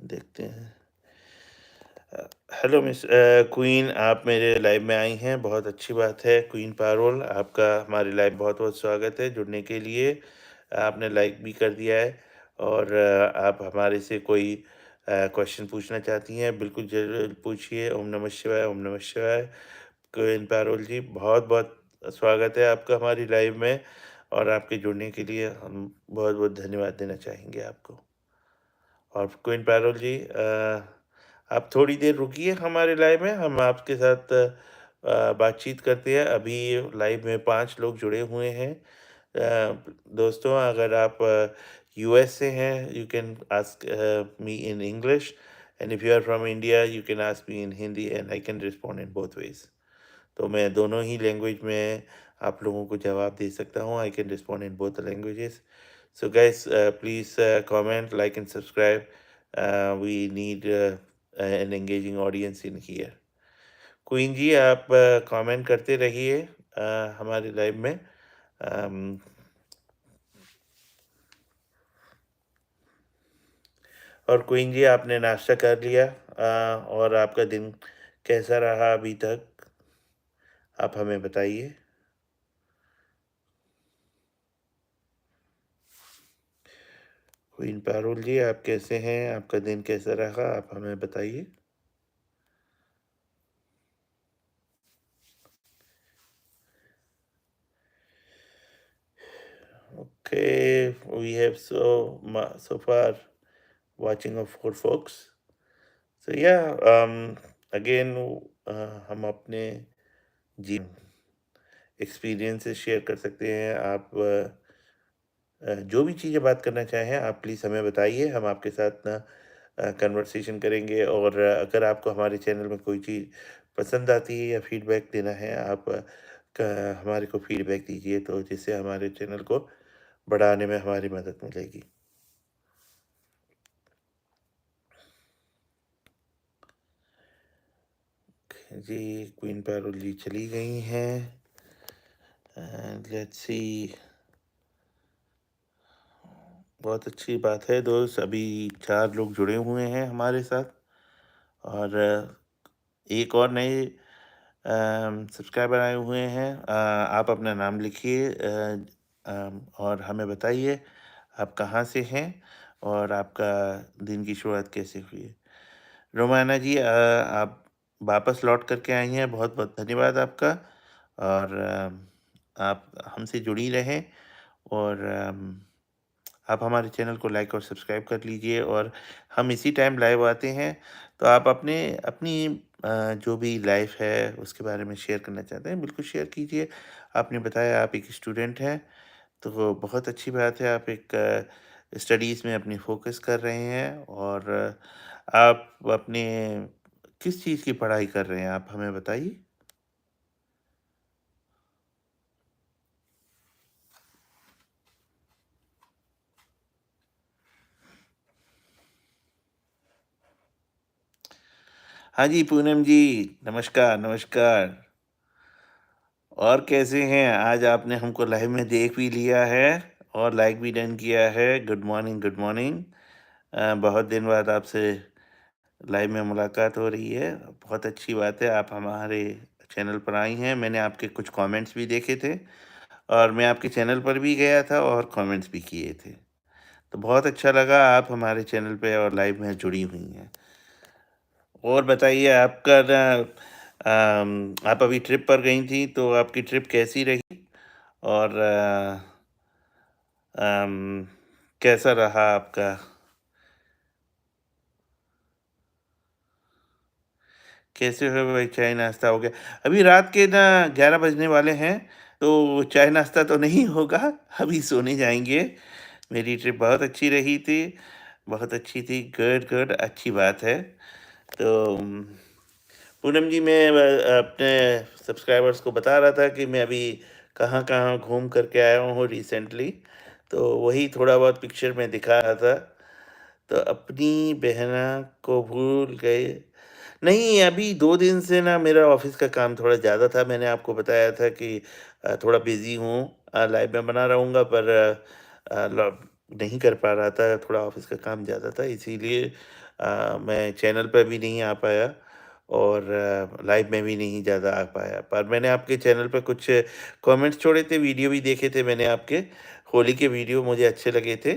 देखते हैं। हेलो मिस क्वीन, आप मेरे लाइव में आई हैं, बहुत अच्छी बात है। क्वीन पारोल, आपका हमारे लाइव बहुत-बहुत स्वागत है जुड़ने के लिए। आपने लाइक भी कर दिया है और आप हमारे से कोई क्वेश्चन पूछना चाहती हैं, बिल्कुल ज़रूर पूछिए। ओम नमः शिवाय, ओम नमः शिवाय। क्वीन पारोल जी, बहुत-बहुत स्वागत है आपका हमारी लाइव में और आपके जुड़ने के लिए हम बहुत-बहुत धन्यवाद देना चाहेंगे आपको। और क्वीन पैरोल जी, आप थोड़ी देर रुकिए हमारे लाइव में, हम आपके साथ बातचीत करते हैं। अभी लाइव में 5 लोग जुड़े हुए हैं। दोस्तों, अगर आप यूएस से हैं, you can ask me in English, and if you are from India you can ask me in Hindi and I can respond in both ways. तो मैं दोनों ही लैंग्वेज में आप लोगों को जवाब दे सकता हूँ। आई can respond in both the languages. So guys, please comment, like and subscribe. We need an engaging audience in here. Queen ji, आप कमेंट करते रहिए हमारे लाइव में। अम, और क्वीन जी, आपने नाश्ता कर लिया और आपका दिन कैसा रहा अभी तक? आप हमें बताइए। क्वीन पारुल जी, आप कैसे हैं? आपका दिन कैसा रहा? आप हमें बताइए। Okay, we have so far watching of 4 folks. So yeah, again, हम अपने जी एक्सपीरियंसेस शेयर कर सकते हैं। आप जो भी चीज़ें बात करना चाहें, आप प्लीज़ हमें बताइए, हम आपके साथ ना कन्वर्सेशन करेंगे। और अगर आपको हमारे चैनल में कोई चीज़ पसंद आती है या फीडबैक देना है, आप हमारे को फीडबैक दीजिए, तो जिससे हमारे चैनल को बढ़ाने में हमारी मदद मिलेगी। जी, क्वीन पैरोल जी चली गई हैं। एंड लेट्स सी, बहुत अच्छी बात है दोस्त, अभी 4 लोग जुड़े हुए हैं हमारे साथ। और एक और नए सब्सक्राइबर आए हुए हैं। आप अपना नाम लिखिए और हमें बताइए आप कहाँ से हैं और आपका दिन की शुरुआत कैसे हुई है। रोमाना जी, आप वापस लौट करके आई हैं, बहुत बहुत धन्यवाद आपका। और आप हमसे जुड़ी रहें और आप हमारे चैनल को लाइक और सब्सक्राइब कर लीजिए। और हम इसी टाइम लाइव आते हैं, तो आप अपने अपनी जो भी लाइफ है उसके बारे में शेयर करना चाहते हैं, बिल्कुल शेयर कीजिए। आपने बताया आप एक स्टूडेंट हैं, तो वो बहुत अच्छी बात है। आप एक स्टडीज़ में अपनी फ़ोकस कर रहे हैं और आप अपने किस चीज़ की पढ़ाई कर रहे हैं, आप हमें बताइए? हाँ जी, पूनम जी, नमस्कार, नमस्कार। और कैसे हैं? आज आपने हमको लाइव में देख भी लिया है और लाइक भी डन किया है। Good morning, good morning. बहुत दिन बाद आपसे लाइव में मुलाकात हो रही है। बहुत अच्छी बात है, आप हमारे चैनल पर आई हैं। मैंने आपके कुछ कमेंट्स भी देखे थे और मैं आपके चैनल पर भी गया था और कमेंट्स भी किए थे। तो बहुत अच्छा लगा आप हमारे चैनल पे और लाइव में जुड़ी हुई हैं। और बताइए, आपका आप अभी ट्रिप पर गई थी, तो आपकी ट्रिप कैसी रही? और अम, कैसा रहा आपका? कैसे हो भाई, चाय नाश्ता हो गया? अभी रात के ना 11 बजने वाले हैं, तो चाय नाश्ता तो नहीं होगा, अभी सोने जाएँगे। मेरी ट्रिप बहुत अच्छी रही थी, बहुत अच्छी थी, गुड, गुड, अच्छी बात है। तो पूनम जी, मैं अपने सब्सक्राइबर्स को बता रहा था कि मैं अभी कहाँ-कहाँ घूम कर के आया हूँ रिसेंटली, तो वही थोड़ा बहुत पिक्चर में दिखा रहा था। तो अपनी बहना को भूल गए। नहीं, अभी 2 दिन से ना मेरा ऑफ़िस का काम थोड़ा ज़्यादा था। मैंने आपको बताया था कि थोड़ा बिज़ी हूँ। लाइव में बना रहूँगा, पर लॉ नहीं कर पा रहा था, थोड़ा ऑफ़िस का काम ज़्यादा था, इसीलिए मैं चैनल पे भी नहीं आ पाया और लाइव में भी नहीं ज़्यादा आ पाया। पर मैंने आपके चैनल पे कुछ कमेंट्स छोड़े थे, वीडियो भी देखे थे मैंने आपके, होली के वीडियो मुझे अच्छे लगे थे।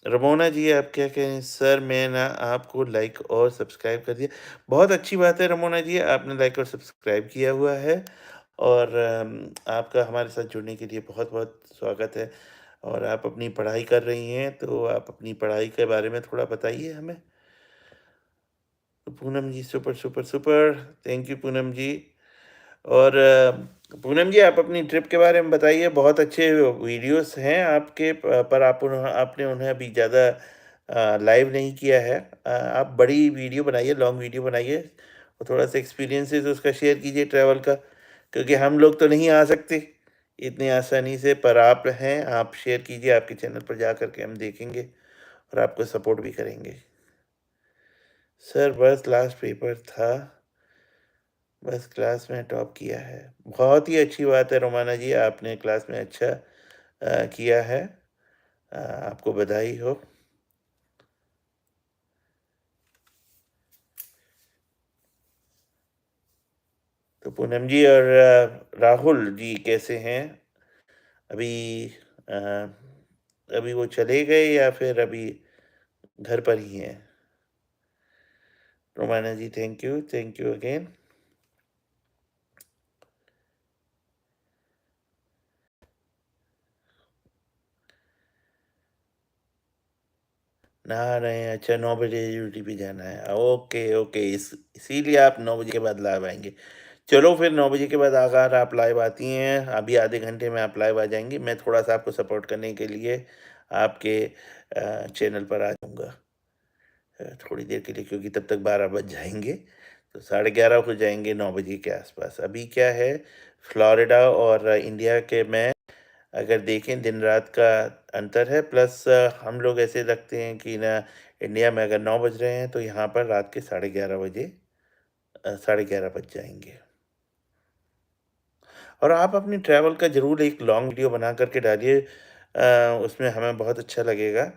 रमोना जी, आप क्या कहें? सर मैं ना आपको लाइक और सब्सक्राइब कर दिया। बहुत अच्छी बात है रमोना जी, आपने लाइक और सब्सक्राइब किया हुआ है और आपका हमारे साथ जुड़ने के लिए बहुत-बहुत स्वागत है। और आप अपनी पढ़ाई कर रही हैं, तो आप अपनी पढ़ाई के बारे में थोड़ा बताइए हमें। तो Poonam ji, super, super, super, thank you Poonam ji. और पूनम जी, आप अपनी ट्रिप के बारे में बताइए। बहुत अच्छे वीडियोस हैं आपके, पर आपने उन्हें अभी ज़्यादा लाइव नहीं किया है। आप बड़ी वीडियो बनाइए, लॉन्ग वीडियो बनाइए और थोड़ा-सा एक्सपीरियंसेस उसका शेयर कीजिए ट्रैवल का, क्योंकि हम लोग तो नहीं आ सकते इतनी आसानी से, पर आप हैं, आप शेयर कीजिए, आपके चैनल पर जा कर के हम देखेंगे और आपको सपोर्ट भी करेंगे। सर बस लास्ट पेपर था, बस क्लास में टॉप किया है। बहुत ही अच्छी बात है रोमाना जी, आपने क्लास में अच्छा किया है। आपको बधाई हो। तो पूनम जी और राहुल जी कैसे हैं? अभी अ, अभी वो चले गए या फिर अभी घर पर ही हैं? रोमाना जी, थैंक यू अगेन। नहा रहे हैं, अच्छा 9 बजे ड्यूटी पे जाना है। ओके, ओके, इसीलिए आप 9 बजे के बाद लाइव आएँगे। चलो फिर 9 बजे के बाद अगर आप लाइव आती हैं, अभी आधे घंटे में आप लाइव आ जाएँगी, मैं थोड़ा-सा आपको सपोर्ट करने के लिए आपके चैनल पर आ जाऊँगा थोड़ी देर के लिए, क्योंकि तब तक 12 बज जाएँगे, तो साढ़े 11 हो जाएँगे 9 बजे के आस-पास। अभी क्या है, फ्लोरिडा और इंडिया के में अगर देखें दिन-रात का अंतर है, प्लस हम लोग ऐसे रखते हैं कि ना इंडिया में अगर 9 बज रहे हैं, तो यहाँ पर रात के साढ़े 11 बजे साढ़े 11 बज जाएँगे। और आप अपनी ट्रैवल का ज़रूर एक लॉन्ग वीडियो बना कर के डालिए, उसमें हमें बहुत अच्छा लगेगा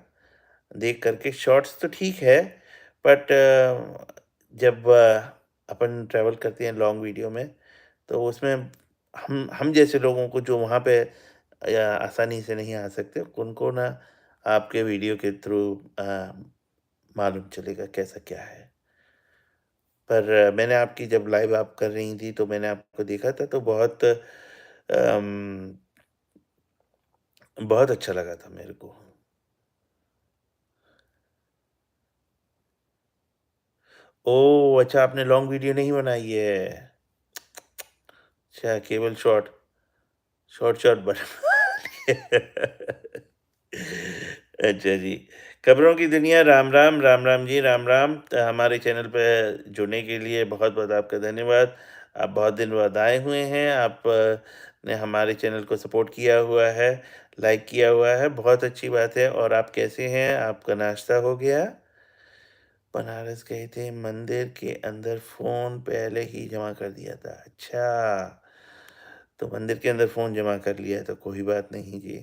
देख कर के। शॉर्ट्स तो ठीक है, बट जब अपन ट्रैवल करते हैं लॉन्ग वीडियो में, तो उसमें हम जैसे लोगों को जो वहाँ पे आसानी से नहीं आ सकते, उनको ना आपके वीडियो के थ्रू मालूम चलेगा कैसा क्या है। पर मैंने आपकी जब लाइव आप कर रही थी, तो मैंने आपको देखा था, तो अम, बहुत अच्छा लगा था मेरे को। ओह! अच्छा, आपने लॉन्ग वीडियो नहीं बनाई है। अच्छा, केवल शॉर्ट, शॉर्ट बना अच्छा जी। खबरों की दुनिया, राम राम, राम राम जी, राम राम। हमारे चैनल पे जुड़ने के लिए बहुत-बहुत आपका धन्यवाद। आप बहुत दिन बाद आए हुए हैं, आप ने हमारे चैनल को सपोर्ट किया हुआ है, लाइक किया हुआ है, बहुत अच्छी बात है। और आप कैसे हैं? आपका नाश्ता हो गया? बनारस गए थे, मंदिर के अंदर फ़ोन पहले ही जमा कर दिया था। अच्छा, तो मंदिर के अंदर फ़ोन जमा कर लिया तो कोई बात नहीं जी।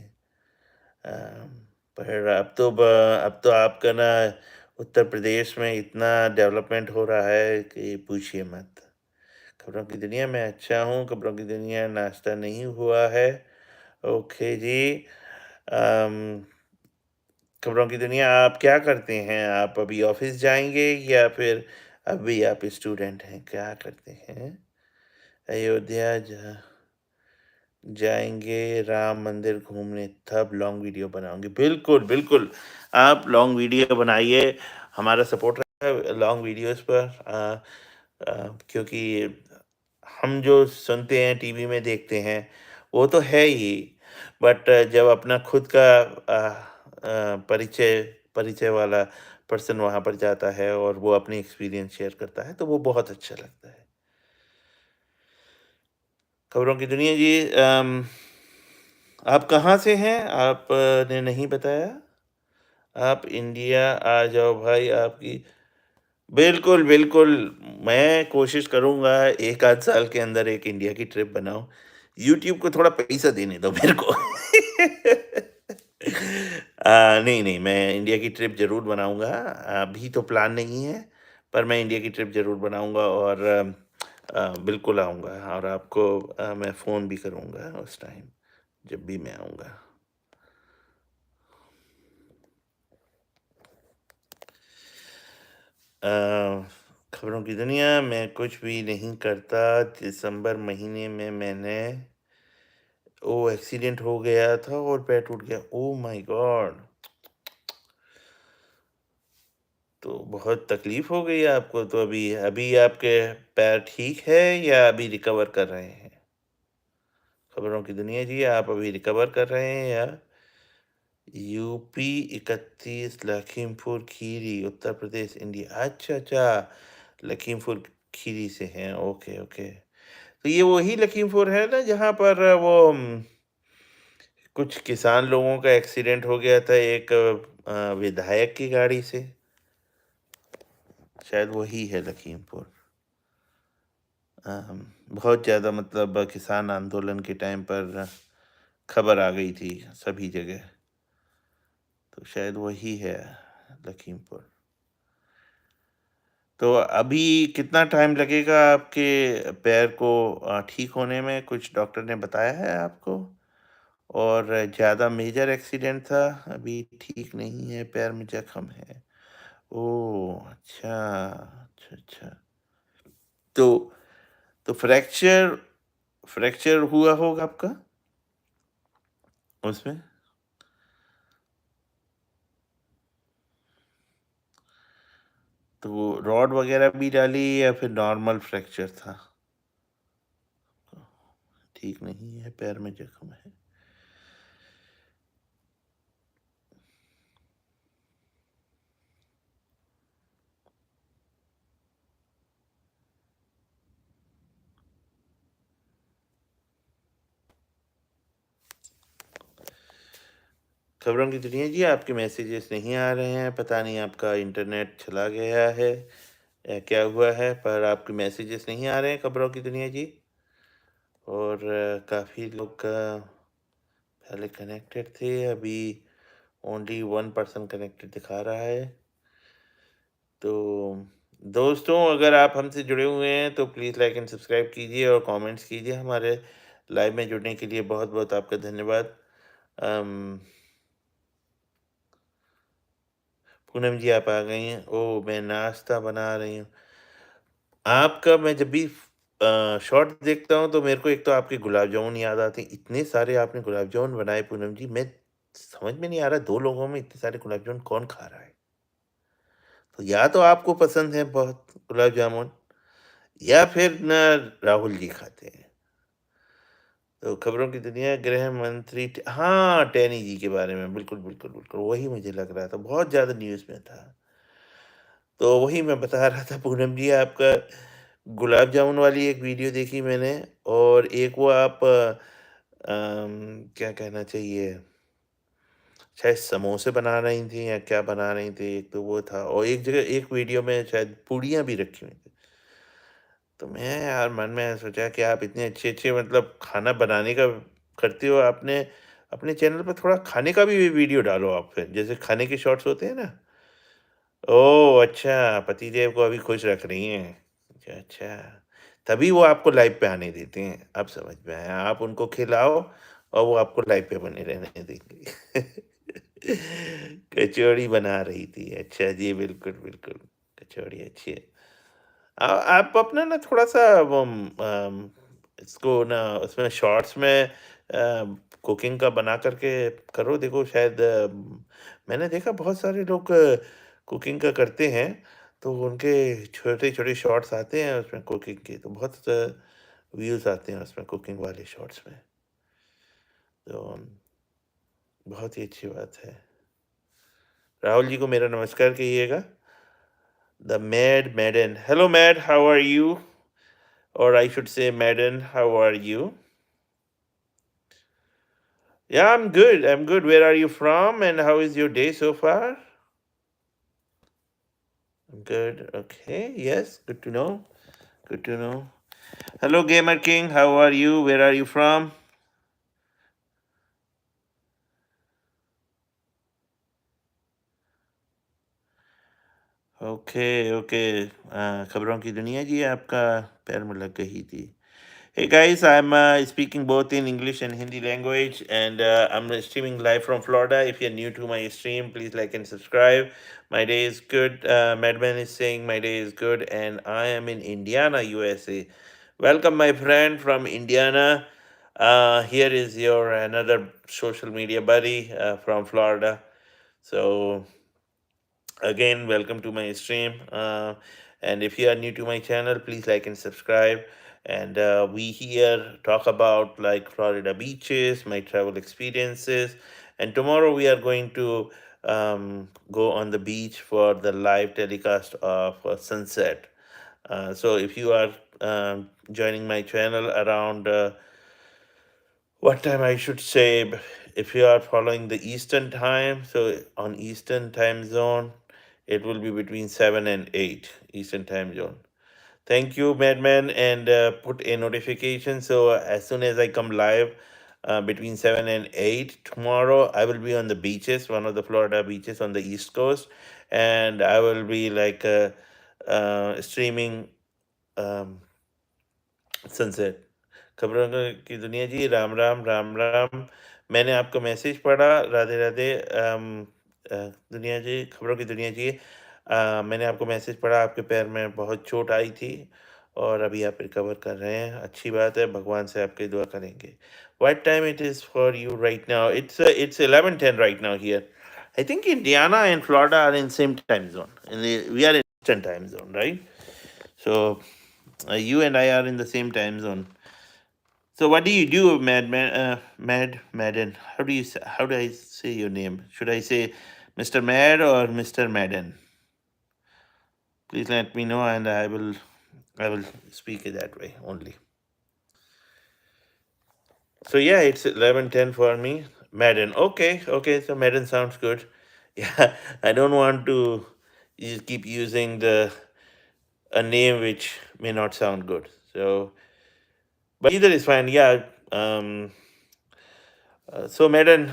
अम, पर अब तो आपका ना उत्तर प्रदेश में इतना डेवलपमेंट हो रहा है कि पूछिए मत। खबरों की दुनिया में अच्छा हूँ, खबरों की दुनिया नाश्ता नहीं हुआ है। ओके जी। अम, खबरों की दुनिया, आप क्या करते हैं? आप अभी ऑफ़िस जाएँगे या फिर अभी आप स्टूडेंट हैं? क्या करते हैं? अयोध्या जाएँगे राम मंदिर घूमने, तब लॉन्ग वीडियो बनाऊँगी। बिल्कुल, बिल्कुल, आप लॉन्ग वीडियो बनाइए, हमारा सपोर्ट रहेगा लॉन्ग वीडियोज़ पर। क्योंकि हम जो सुनते हैं, टीवी में देखते हैं, वो तो है ही, बट जब अपना खुद का परिचय परिचय वाला पर्सन वहाँ पर जाता है और वो अपनी एक्सपीरियंस शेयर करता है, तो वो बहुत अच्छा लगता है। खबरों की दुनिया जी, आप कहाँ से हैं? आपने नहीं बताया। आप इंडिया आ जाओ भाई, आपकी बिल्कुल, बिल्कुल, मैं कोशिश करूँगा 1 आध साल के अंदर एक इंडिया की ट्रिप बनाऊँ। यूट्यूब को थोड़ा पैसा देने दो मेरे को। नहीं, नहीं, मैं इंडिया की ट्रिप ज़रूर बनाऊँगा। अभी तो प्लान नहीं है, पर मैं इंडिया की ट्रिप ज़रूर बनाऊँगा और बिल्कुल आऊँगा और आपको मैं फ़ोन भी करूँगा उस टाइम, जब भी मैं आऊँगा। अ, खबरों की दुनिया में कुछ भी नहीं करता। दिसंबर महीने में मैंने एक्सीडेंट हो गया था और पैर टूट गया। Oh my God! तो बहुत तकलीफ हो गई आपको तो अभी अभी आपके पैर ठीक है या अभी रिकवर कर रहे हैं? खबरों की दुनिया जी, आप अभी रिकवर कर रहे हैं या यूपी 31 लखीमपुर खीरी उत्तर प्रदेश इंडिया। अच्छा, अच्छा, लखीमपुर खीरी से हैं। Okay, okay. तो ये वही लखीमपुर है ना जहाँ पर वो कुछ किसान लोगों का एक्सीडेंट हो गया था एक विधायक की गाड़ी से? शायद वही है लखीमपुर। बहुत ज़्यादा मतलब किसान आंदोलन के टाइम पर खबर आ गई थी सभी जगह, तो शायद वही है लखीमपुर। तो अभी कितना टाइम लगेगा आपके पैर को ठीक होने में? कुछ डॉक्टर ने बताया है आपको? और ज़्यादा मेजर एक्सीडेंट था, अभी ठीक नहीं है, पैर में जख्म है। ओह! अच्छा, अच्छा, अच्छा। तो तो फ्रैक्चर फ्रैक्चर हुआ होगा आपका उसमें? तो रॉड वगैरह भी डाली या फिर नॉर्मल फ्रैक्चर था? ठीक नहीं है, पैर में जख्म है। खबरों की दुनिया जी, आपके मैसेजेस नहीं आ रहे हैं, पता नहीं आपका इंटरनेट चला गया है या क्या हुआ है, पर आपके मैसेजेस नहीं आ रहे हैं खबरों की दुनिया जी। और काफ़ी लोग पहले कनेक्टेड थे, अभी ओनली 1 पर्सन कनेक्टेड दिखा रहा है। तो दोस्तों, अगर आप हमसे जुड़े हुए हैं तो प्लीज़ लाइक एंड सब्सक्राइब कीजिए और कमेंट्स कीजिए। हमारे लाइव में जुड़ने के लिए बहुत-बहुत आपका धन्यवाद। अम, पूनम जी आप आ गई हैं। ओह! मैं नाश्ता बना रही हूँ। आपका मैं जब भी शॉर्ट देखता हूँ तो मेरे को एक तो आपके गुलाब जामुन याद आते हैं। इतने सारे आपने गुलाब जामुन बनाए पूनम जी, मैं समझ में नहीं आ रहा 2 लोगों में इतने सारे गुलाब जामुन कौन खा रहा है? तो या तो आपको पसंद है बहुत गुलाब जामुन या फिर ना राहुल जी खाते हैं। तो खबरों की दुनिया गृह मंत्री हाँ, टैनी जी के बारे में बिल्कुल, बिल्कुल, बिल्कुल वही मुझे लग रहा था, बहुत ज़्यादा न्यूज़ में था। तो वही मैं बता रहा था पूनम जी आपका गुलाब जामुन वाली एक वीडियो देखी मैंने और एक वो आप क्या कहना चाहिए, शायद समोसे बना रही थी या क्या बना रही थी, एक तो वो था और एक जगह एक वीडियो में शायद पूड़ियाँ भी रखी हुई थी। तो मैं यार मन में सोचा कि आप इतने अच्छे-अच्छे मतलब खाना बनाने का करते हो, आपने अपने चैनल पे थोड़ा खाने का भी वीडियो डालो आप फिर, जैसे खाने के शॉट्स होते हैं ना? ओह! अच्छा, पतिदेव को अभी खुश रख रही हैं। अच्छा, अच्छा। तभी वो आपको लाइव पे आने देते हैं, अब समझ में आया। आप उनको खिलाओ और वो आपको लाइव पे बने रहने देंगे। कचौड़ी बना रही थी। अच्छा जी, बिल्कुल, बिल्कुल। कचौड़ी अच्छी है। आप अपना ना थोड़ा-सा वो इसको ना उसमें शॉर्ट्स में कुकिंग का बना कर के करो, देखो शायद मैंने देखा बहुत सारे लोग कुकिंग का करते हैं, तो उनके छोटे-छोटे शॉर्ट्स आते हैं उसमें कुकिंग के, तो बहुत व्यूज़ आते हैं उसमें कुकिंग वाले शॉर्ट्स में। तो बहुत ही अच्छी बात है। राहुल जी को मेरा नमस्कार कहिएगा। The mad madam, hello mad, how are you? Or I should say, Madden, how are you? Yeah, I'm good. I'm good. Where are you from and how is your day so far? I'm good. Okay. Yes. Good to know. Good to know. Hello, Gamer King. How are you? Where are you from? Okay, okay. खबरों की दुनिया जी आपका पैर में लग गई थी। Hey guys, I'm speaking both in English and Hindi language, and I'm streaming live from Florida. If you're new to my stream, please like and subscribe. My day is good. Madman is saying my day is good, and I am in Indiana, USA. Welcome, my friend from Indiana. Here is your another social media buddy from Florida. So again, welcome to my stream. And if you are new to my channel, please like and subscribe. And we here talk about like Florida beaches, my travel experiences. And tomorrow we are going to go on the beach for the live telecast of sunset. So if you are joining my channel around what time I should say, if you are following the Eastern time, so on Eastern time zone, it will be between 7 and 8 Eastern time zone. Thank you, Madman, and put a notification. So as soon as I come live between 7 and 8 tomorrow, I will be on the beaches, one of the Florida beaches on the East Coast, and I will be like streaming um, sunset खबरों की दुनिया जी राम राम राम राम मैंने आपका message पढ़ा राधे राधे दुनिया जी खबरों की दुनिया जी मैंने आपको मैसेज पढ़ा आपके पैर में बहुत चोट आई थी और अभी आप रिकवर कर रहे हैं अच्छी बात है भगवान से आपकी दुआ करेंगे what time it is for you right now it's 11:10 right now here I think Indiana and Florida are in same time zone. We are in Eastern time zone, right? So you and I are in the same time zone. So what do you do, Madden? How do I say your name? Should I say Mr. Mad or Mr. Madden? Please let me know, and I will speak it that way only. So yeah, it's 11:10 for me. Madden. Okay, okay. So Madden sounds good. Yeah, I don't want to keep using the a name which may not sound good. So, but either is fine. Yeah. So, Madden,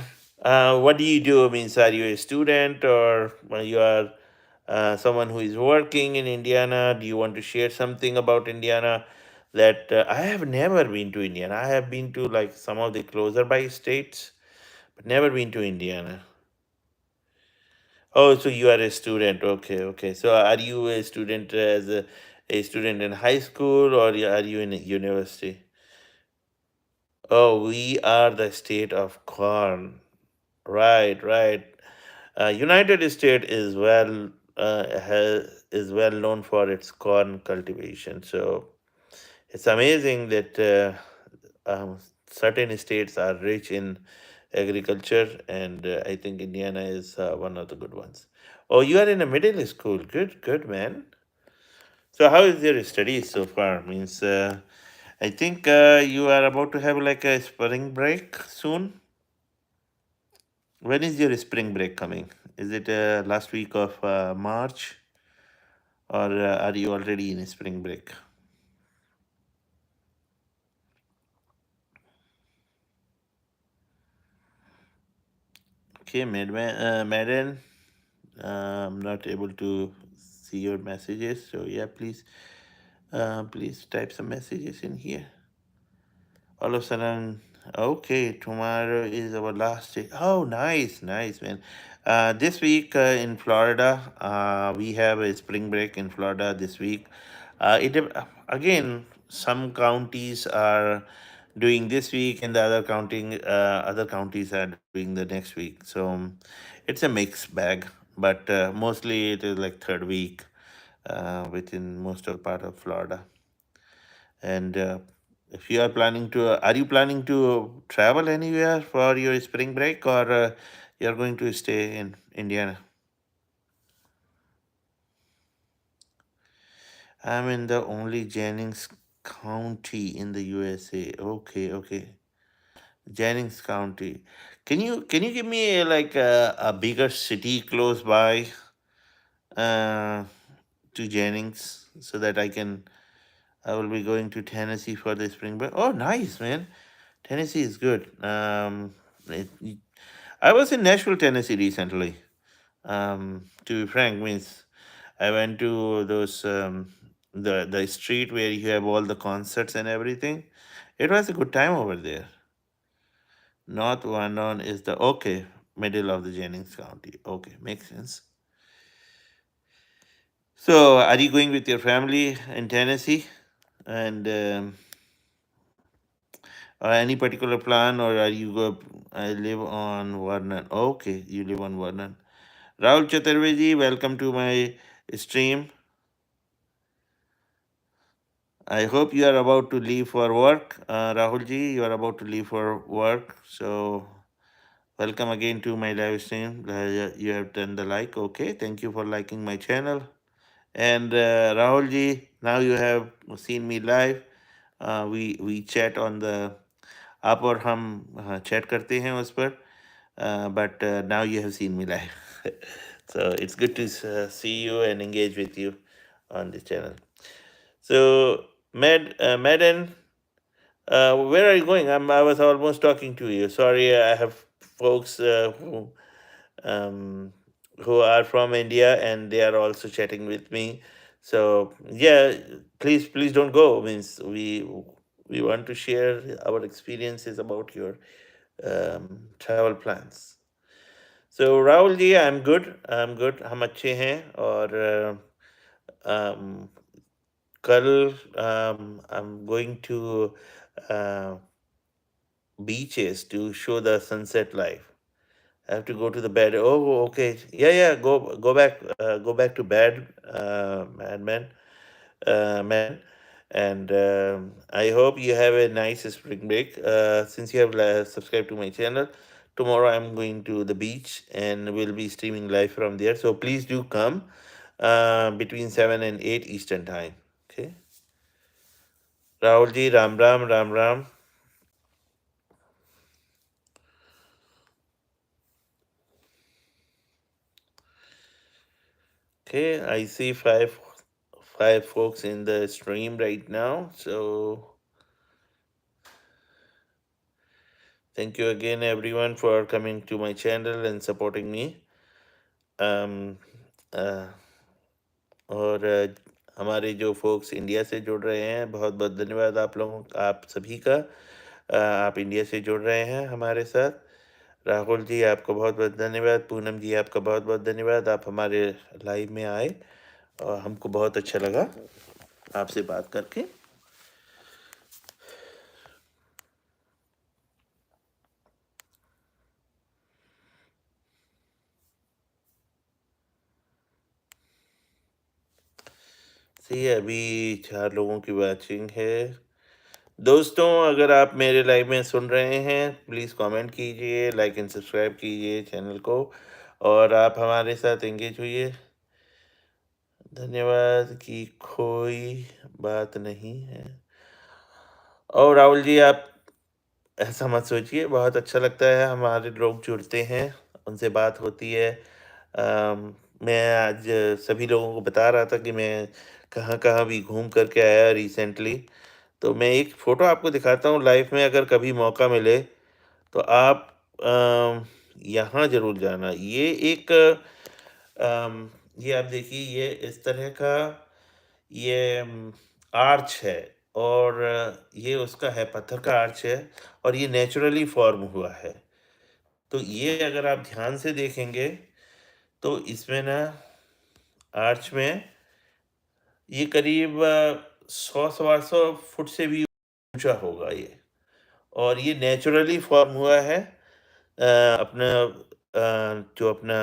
what do you do? Means, are you a student or you are someone who is working in Indiana? Do you want to share something about Indiana? That I have never been to Indiana. I have been to like some of the closer by states, but never been to Indiana. Oh, so you are a student. Okay, okay. So, are you a student as a student in high school or are you in a university? Oh, we are the state of corn. Right, right. United States is well known for its corn cultivation. So it's amazing that certain states are rich in agriculture, and I think Indiana is one of the good ones. Oh, you are in a middle school. Good, good, man. So how is your studies so far? Means I think you are about to have like a spring break soon. When is your spring break coming? Is it last week of March, or are you already in spring break? Okay, Madden, I'm not able to see your messages. So yeah, please type some messages in here. All of a sudden, okay, tomorrow is our last day. Oh, nice, nice, man. This week in Florida, we have a spring break in Florida this week. Again, some counties are doing this week, and the other counties are doing the next week. So it's a mixed bag, but mostly it is like third week within most of part of Florida. And if you are planning to, are you planning to travel anywhere for your spring break, or you're going to stay in Indiana? I'm in the only Jennings County in the USA. Okay, okay, Jennings County. Can you give me like a bigger city close by uh, to Jennings so that I will be going to Tennessee for the spring break. Oh, nice, man. Tennessee is good. I was in Nashville, Tennessee recently. To be frank, means I went to those the street where you have all the concerts and everything. It was a good time over there. North Vernon is the okay middle of the Jennings County. Okay, makes sense. So, are you going with your family in Tennessee, and or any particular plan, or are you go? I live on Vernon. Okay, you live on Vernon. Rahul Chaturvedi, welcome to my stream. I hope you are about to leave for work. Rahulji, you are about to leave for work. So, welcome again to my live stream. You have done the like. Okay, thank you for liking my channel. And Rahulji, now you have seen me live. We chat on the आप और हम chat करते हैं उस पर. But now you have seen me live. So it's good to see you and engage with you on this channel. So, Madden, where are you going? I was almost talking to you. Sorry, I have folks um, who are from India and they are also chatting with me. So yeah, please don't go. Means we want to share our experiences about your travel plans. So Rahul ji, I'm good. I'm good. हम अच्छे हैं और um, कल I'm going to uh, beaches to show the sunset live. I have to go to the bed. Oh, okay. Yeah, yeah. Go back to bed, madman, man. And I hope you have a nice spring break. Since you have subscribed to my channel, tomorrow I'm going to the beach and we'll be streaming live from there. So please do come between 7 and 8 Eastern time. Okay. Rahul ji, Ram Ram, Ram Ram. Okay, I see five folks in the stream right now. So thank you again everyone for coming to my channel and supporting me. Um, uh, और हमारे जो focus India से जुड़ रहे हैं, बहुत बहुत धन्यवाद आप सभी का. आप इंडिया से जुड़ रहे हैं हमारे साथ. राहुल जी, आपको बहुत बहुत धन्यवाद. पूनम जी, आपका बहुत बहुत धन्यवाद. आप हमारे लाइव में आए और हमको बहुत अच्छा लगा आपसे बात करके. सही है, अभी 4 लोगों की वाचिंग है. दोस्तों, अगर आप मेरे लाइव में सुन रहे हैं, प्लीज़ कमेंट कीजिए, लाइक एंड सब्सक्राइब कीजिए चैनल को और आप हमारे साथ एंगेज होइए. धन्यवाद कि कोई बात नहीं है. और राहुल जी, आप ऐसा मत सोचिए, बहुत अच्छा लगता है हमारे लोग जुड़ते हैं, उनसे बात होती है. मैं आज सभी लोगों को बता रहा था कि मैं कहाँ-कहाँ भी घूम कर के आया रिसेंटली. तो मैं एक फ़ोटो आपको दिखाता हूँ लाइव में, अगर कभी मौका मिले तो आप यहाँ ज़रूर जाना. ये एक ये आप देखिए, ये इस तरह का ये आर्च है और ये उसका है, पत्थर का आर्च है और ये नेचुरली फॉर्म हुआ है. तो ये अगर आप ध्यान से देखेंगे तो इसमें ना आर्च में ये करीब 100 सवा 100 फुट से भी ऊंचा होगा ये. और ये नेचुरली फॉर्म हुआ है. अपना जो अपना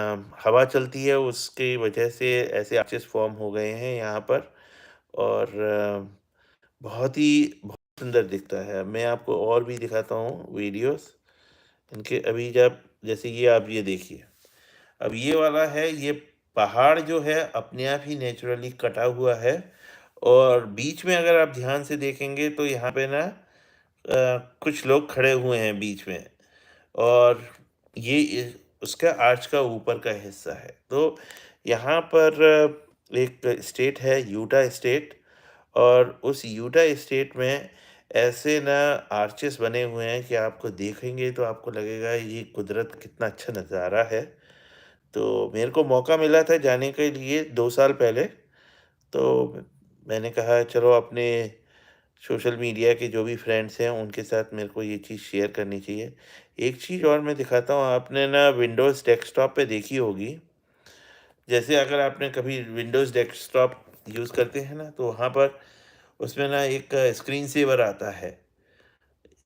हवा चलती है उसकी वजह से ऐसे आर्चेस फॉर्म हो गए हैं यहाँ पर. और बहुत सुंदर दिखता है. मैं आपको और भी दिखाता हूँ वीडियोस इनके. अभी जब जैसे ये आप ये देखिए, अब ये वाला है, ये पहाड़ जो है अपने आप ही नेचुरली कटा हुआ है. और बीच में अगर आप ध्यान से देखेंगे तो यहाँ पे ना कुछ लोग खड़े हुए हैं बीच में. और ये उसका आर्च का ऊपर का हिस्सा है. तो यहाँ पर एक स्टेट है यूटा स्टेट और उस यूटा स्टेट में ऐसे ना आर्चेस बने हुए हैं कि आपको देखेंगे तो आपको लगेगा ये कुदरत कितना अच्छा नज़ारा है. तो मेरे को मौका मिला था जाने के लिए 2 साल पहले, तो मैंने कहा चलो अपने सोशल मीडिया के जो भी फ्रेंड्स हैं उनके साथ मेरे को ये चीज़ शेयर करनी चाहिए। एक चीज़ और मैं दिखाता हूँ, आपने ना विंडोज़ डेस्कटॉप पे देखी होगी, जैसे अगर आपने कभी विंडोज़ डेस्कटॉप यूज़ करते हैं ना, तो वहाँ पर उसमें ना एक स्क्रीन सेवर आता है।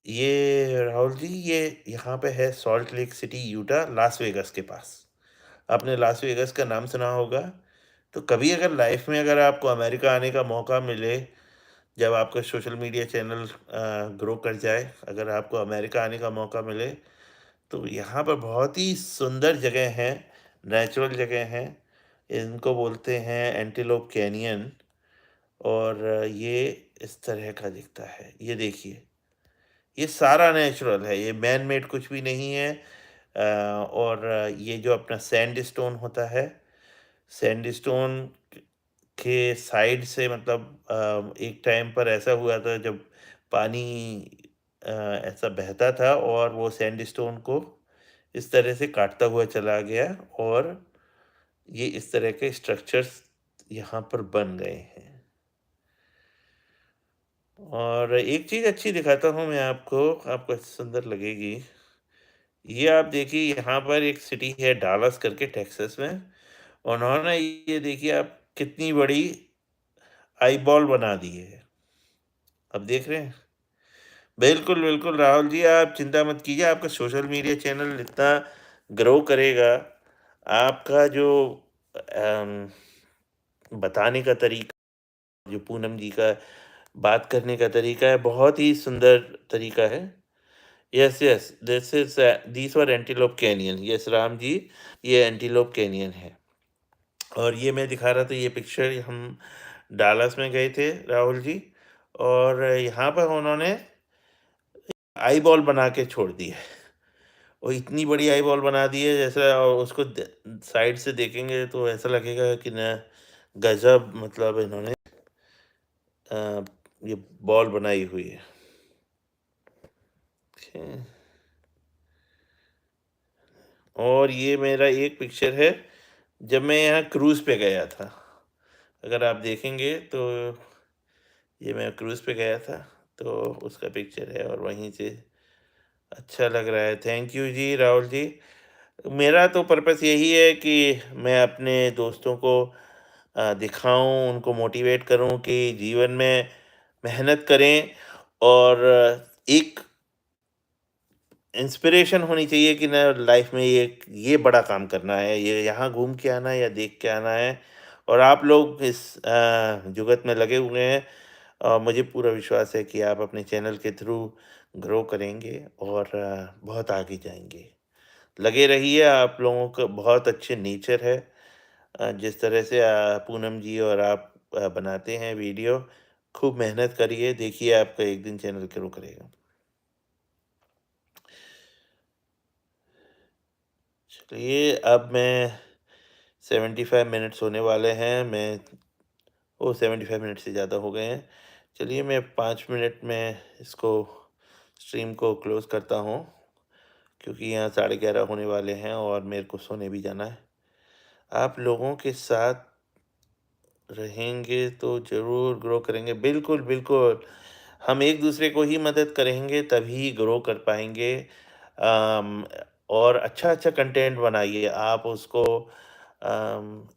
ये राहुल जी, ये यहाँ पे है salt lake city, Utah, Las Vegas के पास। आपने लास वेगास का नाम सुना होगा। तो कभी अगर लाइफ में अगर आपको अमेरिका आने का मौका मिले, जब आपका सोशल मीडिया चैनल ग्रो कर जाए, अगर आपको अमेरिका आने का मौका मिले, तो यहाँ पर बहुत ही सुंदर जगह हैं, नेचुरल जगह हैं। इनको बोलते हैं एंटीलोप कैनियन, और ये इस तरह का दिखता है। ये देखिए, ये सारा नेचुरल है, ये मैन मेड कुछ भी नहीं है। और ये जो अपना सैंडस्टोन होता है, सैंडस्टोन के साइड से, मतलब एक टाइम पर ऐसा हुआ था जब पानी ऐसा बहता था और वो सैंडस्टोन को इस तरह से काटता हुआ चला गया, और ये इस तरह के स्ट्रक्चर्स यहाँ पर बन गए हैं। और एक चीज़ अच्छी दिखाता हूँ मैं आपको सुंदर लगेगी। ये आप देखिए, यहाँ पर एक सिटी है डालस करके, टेक्सास में। उन्होंने ये देखिए आप कितनी बड़ी आई बॉल बना दी है। अब देख रहे हैं? बिल्कुल, बिल्कुल राहुल जी, आप चिंता मत कीजिए, आपका सोशल मीडिया चैनल इतना ग्रो करेगा, आपका जो अम, बताने का तरीका, जो पूनम जी का बात करने का तरीका है, बहुत ही सुंदर तरीका है। यस, यस, दीस वर antelope canyon. Yes Ram ji, ये एंटीलोप कैनियन है। और ये मैं दिखा रहा था, ये पिक्चर हम डालस में गए थे राहुल जी, और यहाँ पर उन्होंने आई बॉल बना के छोड़ दी है। वो इतनी बड़ी आई बॉल बना दी है, जैसे उसको साइड से देखेंगे तो ऐसा लगेगा कि न गजब, मतलब इन्होंने अ, ये बॉल बनाई हुई है। Okay। और ये मेरा एक पिक्चर है जब मैं यहाँ क्रूज़ पे गया था। अगर आप देखेंगे तो ये मैं क्रूज़ पे गया था, तो उसका पिक्चर है, और वहीं से अच्छा लग रहा है। थैंक यू जी राहुल जी। मेरा तो पर्पस यही है कि मैं अपने दोस्तों को दिखाऊं, उनको मोटिवेट करूं कि जीवन में मेहनत करें, और एक इंस्पिरेशन होनी चाहिए कि ना लाइफ में ये बड़ा काम करना है, ये यहाँ घूम के आना है या देख के आना है। और आप लोग इस जुगत में लगे हुए हैं, और मुझे पूरा विश्वास है कि आप अपने चैनल के थ्रू ग्रो करेंगे और बहुत आगे जाएंगे। लगे रहिए, आप लोगों का बहुत अच्छे नेचर है। जिस तरह से पूनम जी और आप बनाते हैं वीडियो, खूब मेहनत करिए, देखिए आपका एक दिन चैनल ग्रो करेगा। चलिए, अब मैं 75 मिनट्स होने वाले हैं, मैं 75 मिनट से ज़्यादा हो गए हैं। चलिए, मैं 5 मिनट में इसको स्ट्रीम को क्लोज़ करता हूँ, क्योंकि यहाँ 11:30 होने वाले हैं और मेरे को सोने भी जाना है। आप लोगों के साथ रहेंगे तो ज़रूर ग्रो करेंगे। बिल्कुल, बिल्कुल। हम एक-दूसरे को ही मदद करेंगे तभी ग्रो कर पाएँगे। अम, और अच्छा-अच्छा कंटेंट बनाइए। आप उसको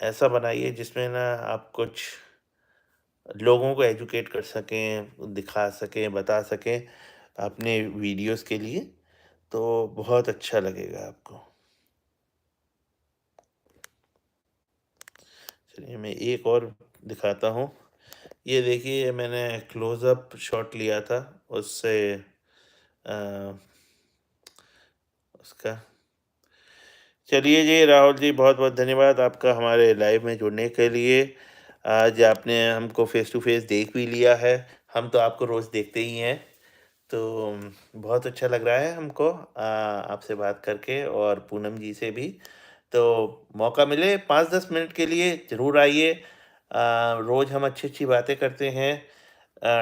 ऐसा बनाइए जिसमें ना आप कुछ लोगों को एजुकेट कर सकें, दिखा सकें, बता सकें अपने वीडियोज़ के लिए, तो बहुत अच्छा लगेगा आपको। चलिए, मैं एक और दिखाता हूँ। ये देखिए, मैंने क्लोज़अप शॉट लिया था उससे, अ, उसका। चलिए जी राहुल जी, बहुत-बहुत धन्यवाद आपका हमारे लाइव में जुड़ने के लिए। आज आपने हमको फ़ेस टू फ़ेस देख भी लिया है। हम तो आपको रोज़ देखते ही हैं। तो बहुत अच्छा लग रहा है हमको आपसे बात करके, और पूनम जी से भी। तो मौका मिले 5-10 मिनट के लिए ज़रूर आइए। रोज़ हम अच्छी-अच्छी बातें करते हैं।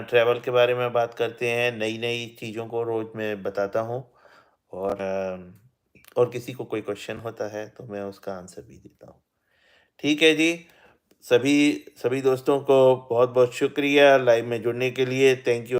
ट्रैवल के बारे में बात करते हैं, नई-नई चीज़ों को रोज़ मैं बताता हूँ, और और किसी को कोई क्वेश्चन होता है तो मैं उसका आंसर भी देता हूँ। ठीक है जी। सभी सभी दोस्तों को बहुत-बहुत शुक्रिया लाइव में जुड़ने के लिए। Thank you.